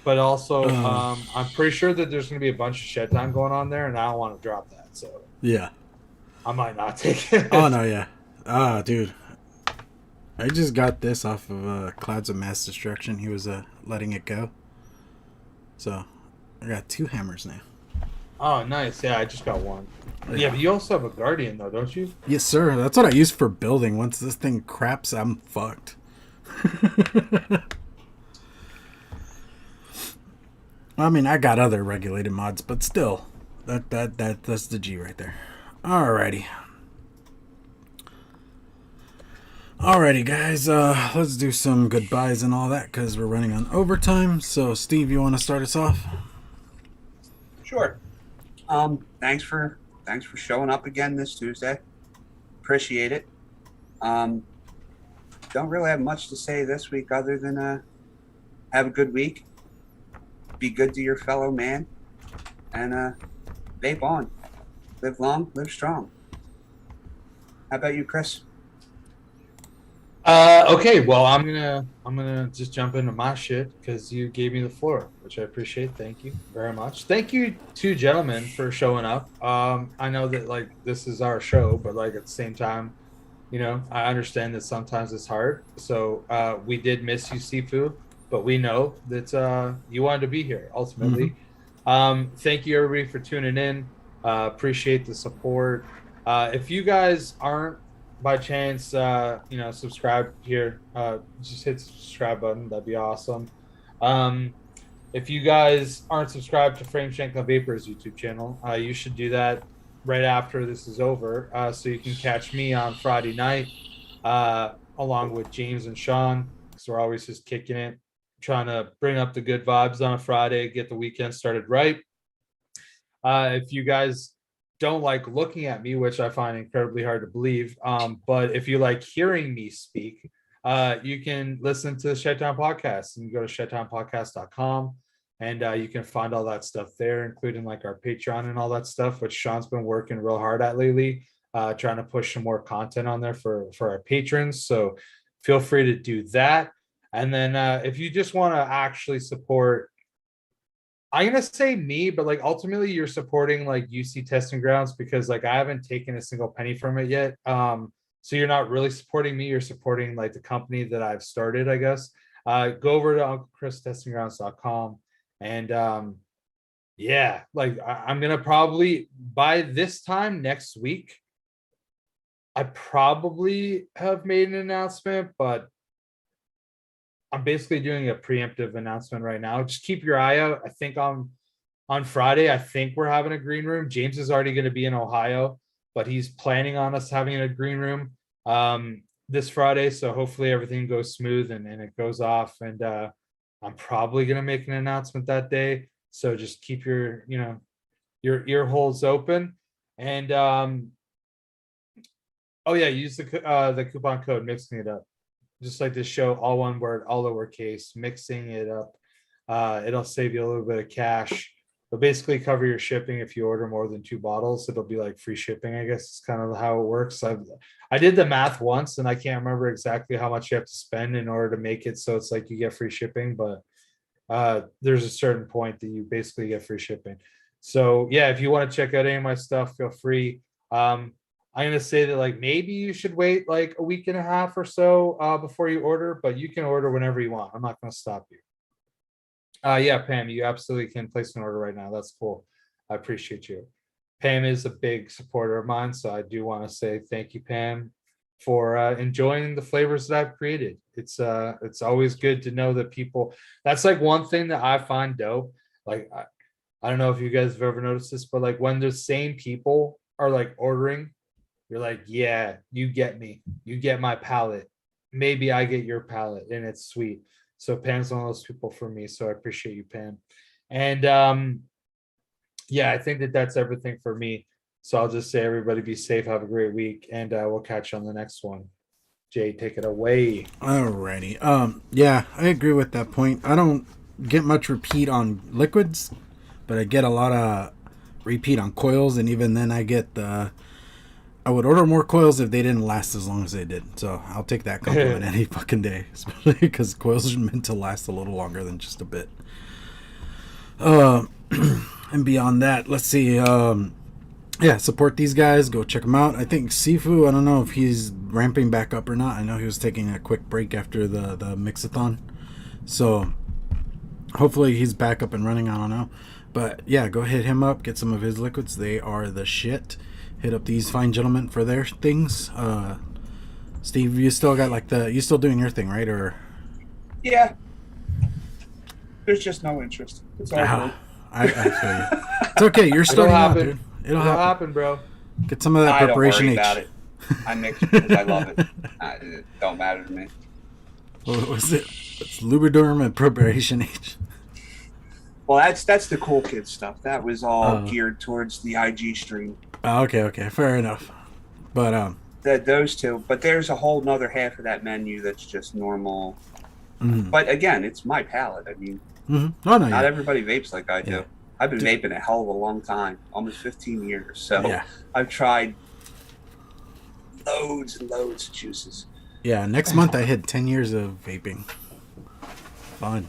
But also, I'm pretty sure that there's going to be a bunch of shed time going on there, and I don't want to drop that. So Yeah. I might not take it. Oh no, yeah. Dude, I just got this off of Clouds of Mass Destruction. He was letting it go. So I got 2 hammers now. Oh, nice. Yeah, I just got 1. Yeah, but you also have a guardian though, don't you? Yes, sir. That's what I use for building. Once this thing craps, I'm fucked. I mean, I got other regulated mods, but still, that's the G right there. Alrighty. Alrighty, guys. Let's do some goodbyes and all that because we're running on overtime. So, Steve, you want to start us off? Sure. Thanks for showing up again this Tuesday. Appreciate it. Don't really have much to say this week other than have a good week. Be good to your fellow man, and vape on. Live long, live strong. How about you, Chris? Okay, well, I'm gonna just jump into my shit because you gave me the floor, which I appreciate. Thank you very much. Thank you, 2 gentlemen, for showing up. I know that like this is our show, but like at the same time, I understand that sometimes it's hard. So we did miss you, Sifu, but we know that you wanted to be here ultimately. Thank you everybody for tuning in. Appreciate the support. If you guys aren't by chance, subscribe here, just hit the subscribe button. That'd be awesome. If you guys aren't subscribed to Frame Shank on Vapor's YouTube channel, you should do that right after this is over, so you can catch me on Friday night, along with James and Sean, because we're always just kicking it, trying to bring up the good vibes on a Friday, get the weekend started right. If you guys don't like looking at me, which I find incredibly hard to believe, but if you like hearing me speak, you can listen to the Shutdown Podcast, and you go to shutdownpodcast.com, and you can find all that stuff there, including like our Patreon and all that stuff, which Sean's been working real hard at lately, trying to push some more content on there for our patrons. So feel free to do that. And then if you just want to actually support, I'm gonna say me, but like ultimately you're supporting like UC Testing Grounds, because like I haven't taken a single penny from it yet. So you're not really supporting me, you're supporting like the company that I've started, I guess. Go over to UncleChrisTestingGrounds.com, and yeah, like I'm gonna probably by this time next week, I probably have made an announcement, but I'm basically doing a preemptive announcement right now. Just keep your eye out. I think on Friday, I think we're having a green room. James is already going to be in Ohio, but he's planning on us having a green room this Friday. So hopefully everything goes smooth and it goes off. And I'm probably going to make an announcement that day. So just keep your ear holes open. And oh yeah, use the coupon code Mixing It Up. Just like this show, all one word, all lowercase, Mixing It Up. It'll save you a little bit of cash. But basically cover your shipping if you order more than 2 bottles. It'll be like free shipping, I guess. It's kind of how it works. I did the math once, and I can't remember exactly how much you have to spend in order to make it so it's like you get free shipping. But there's a certain point that you basically get free shipping. So yeah, if you want to check out any of my stuff, feel free. I'm going to say that like maybe you should wait like a week and a half or so before you order, but you can order whenever you want. I'm not going to stop you. Yeah, Pam, you absolutely can place an order right now. That's cool. I appreciate you. Pam is a big supporter of mine, so I do want to say thank you, Pam, for enjoying the flavors that I've created. It's always good to know that people, that's like one thing that I find dope. Like, I don't know if you guys have ever noticed this, but like when the same people are like ordering, you're like, yeah, you get me. You get my palate. Maybe I get your palate, and it's sweet. So Pam's one of those people for me. So I appreciate you, Pam. And yeah, I think that that's everything for me. So I'll just say everybody be safe. Have a great week. And we'll catch you on the next one. Jay, take it away. Alrighty. Yeah, I agree with that point. I don't get much repeat on liquids, but I get a lot of repeat on coils. And even then I get I would order more coils if they didn't last as long as they did. So I'll take that compliment any fucking day, especially because coils are meant to last a little longer than just a bit. And beyond that, let's see. Yeah, support these guys. Go check them out. I think Sifu, I don't know if he's ramping back up or not. I know he was taking a quick break after the Mixathon. So hopefully he's back up and running. I don't know. But yeah, go hit him up. Get some of his liquids. They are the shit. Hit up these fine gentlemen for their things. Steve, you still got like you still doing your thing, right? Or Yeah. There's just no interest. It's all good. I feel you. It's okay. You're starting out, dude. It'll happen, bro. Get some of that preparation. I don't worry about it. I mix it because I love it. It don't matter to me. What was it? It's Lubriderm and Preparation H. Well, that's the cool kid stuff. That was all geared towards the IG stream. Okay, fair enough. But those two, but there's a whole nother half of that menu that's just normal. Mm-hmm. But again, it's my palate. I mean, not everybody vapes like I do. Yeah. I've been vaping a hell of a long time, almost 15 years. So I've tried loads and loads of juices. Yeah, next month I hit 10 years of vaping. Fun.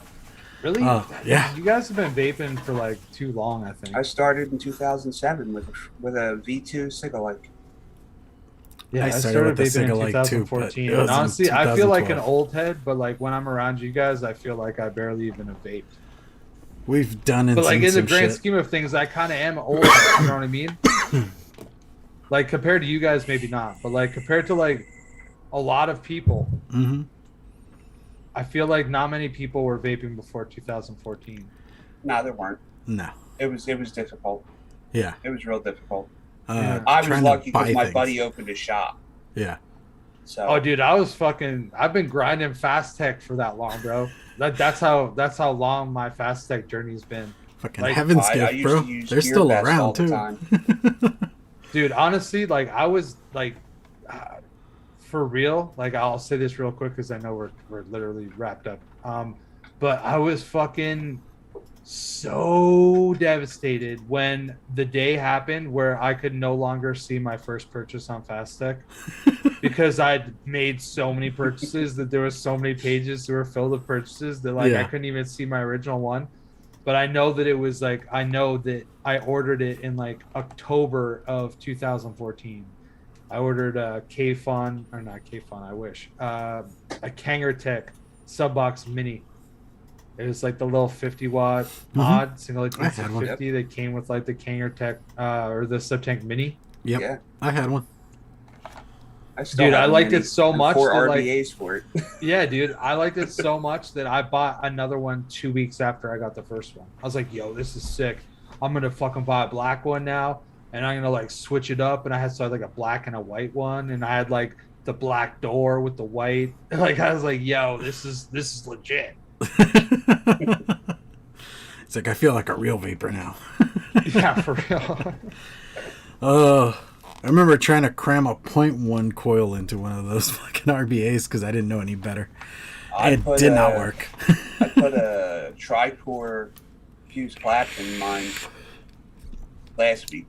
Really? Yeah. You guys have been vaping for like too long, I think. I started in 2007 with a V2 Cigalike. Yeah, I started vaping in 2014. Too, and honestly, I feel like an old head, but like when I'm around you guys, I feel like I barely even have vaped. We've done it. But like in the grand scheme of things, I kind of am old. You know what I mean? Like compared to you guys, maybe not, but like compared to like a lot of people, I feel like not many people were vaping before 2014. No, there weren't. No, it was difficult. Yeah, it was real difficult. I was lucky because my buddy opened a shop. Yeah. So. Oh, dude, I've been grinding fast tech for that long, bro. That's how long my fast tech journey's been. Fucking like, heaven's gift, bro. They're still around too. Dude, honestly, like I was like, for real. Like I'll say this real quick because I know we're literally wrapped up. But I was fucking so devastated when the day happened where I could no longer see my first purchase on Fastech because I'd made so many purchases that there were so many pages that were filled with purchases that like I couldn't even see my original one. But I know that it was like I know that I ordered it in like October of 2014. I ordered a K-Fon, or not K-Fon, I wish. A Kangertech Subbox Mini. It was like the little 50-watt mod, single 1850 that came with like the Kangertech or the Subtank Mini. Yep. Yeah. I had one. Dude, I liked it so much. 4 RBAs for it. Yeah, dude, I liked it so much that I bought another one 2 weeks after I got the first one. I was like, yo, this is sick. I'm going to fucking buy a black one now. And I'm going to like switch it up. And I had like a black and a white one. And I had like the black door with the white. Like, I was like, yo, this is legit. It's like I feel like a real vapor now. Yeah, for real. I remember trying to cram a 0.1 coil into one of those fucking RBAs because I didn't know any better. It did not work. I put a tri-core fused platinum in mine last week.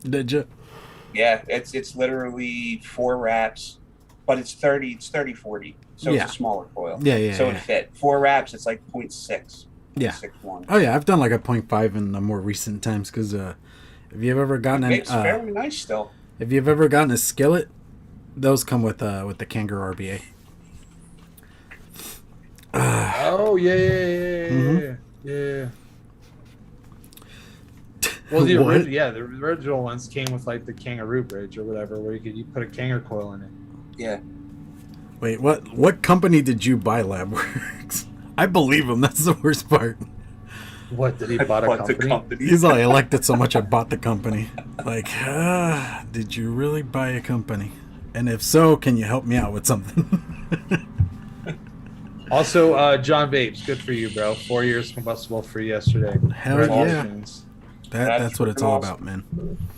Did you? Yeah, it's literally 4 wraps, but it's 30/40. So it's a smaller coil. Yeah. So it fit. 4 wraps, it's like 0.6. Yeah. 0.61. Oh yeah, I've done like a 0.5 in the more recent times because if you've ever gotten it's very nice still. If you've ever gotten a skillet, those come with the Kanger RBA. Oh yeah. Well, the original ones came with like the Kangaroo bridge or whatever, where you put a Kanger coil in it. Yeah. Wait, what company did you buy, Labworks? I believe him. That's the worst part. What, did he bought a company? He's like, I liked it so much I bought the company. Like, did you really buy a company? And if so, can you help me out with something? Also, John Vapes, good for you, bro. 4 years combustible free yesterday. Hell yeah. That's what it's all about, man.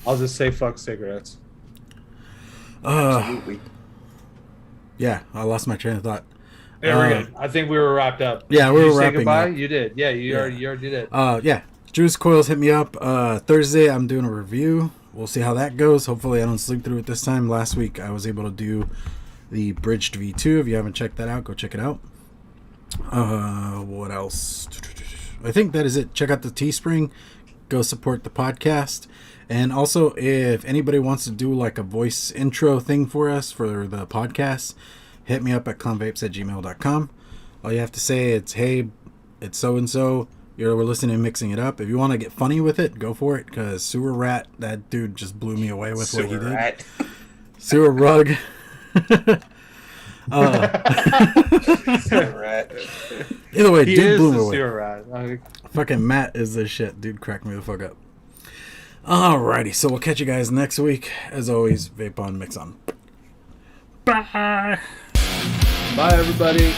I'll just say fuck cigarettes. Absolutely. Yeah, I lost my train of thought. Yeah, we're good. I think we were wrapped up. Yeah, we were wrapping goodbye? up. You did. Yeah, you already did. Yeah. Juice Coils hit me up. Thursday, I'm doing a review. We'll see how that goes. Hopefully, I don't sleep through it this time. Last week, I was able to do the Bridged V2. If you haven't checked that out, go check it out. What else? I think that is it. Check out the Teespring. Go support the podcast. And also, if anybody wants to do like a voice intro thing for us for the podcast, hit me up at clownvapes@gmail.com. All you have to say is, hey, it's so-and-so. We're listening to Mixing It Up. If you want to get funny with it, go for it. Because Sewer Rat, that dude just blew me away with what he did. Rat. Sewer Rug. Sewer rat. Either way, He dude is blew me the away. sewer rat. Fucking Matt is the shit. Dude cracked me the fuck up. Alrighty, so we'll catch you guys next week. As always, vape on, mix on. Bye! Bye, everybody.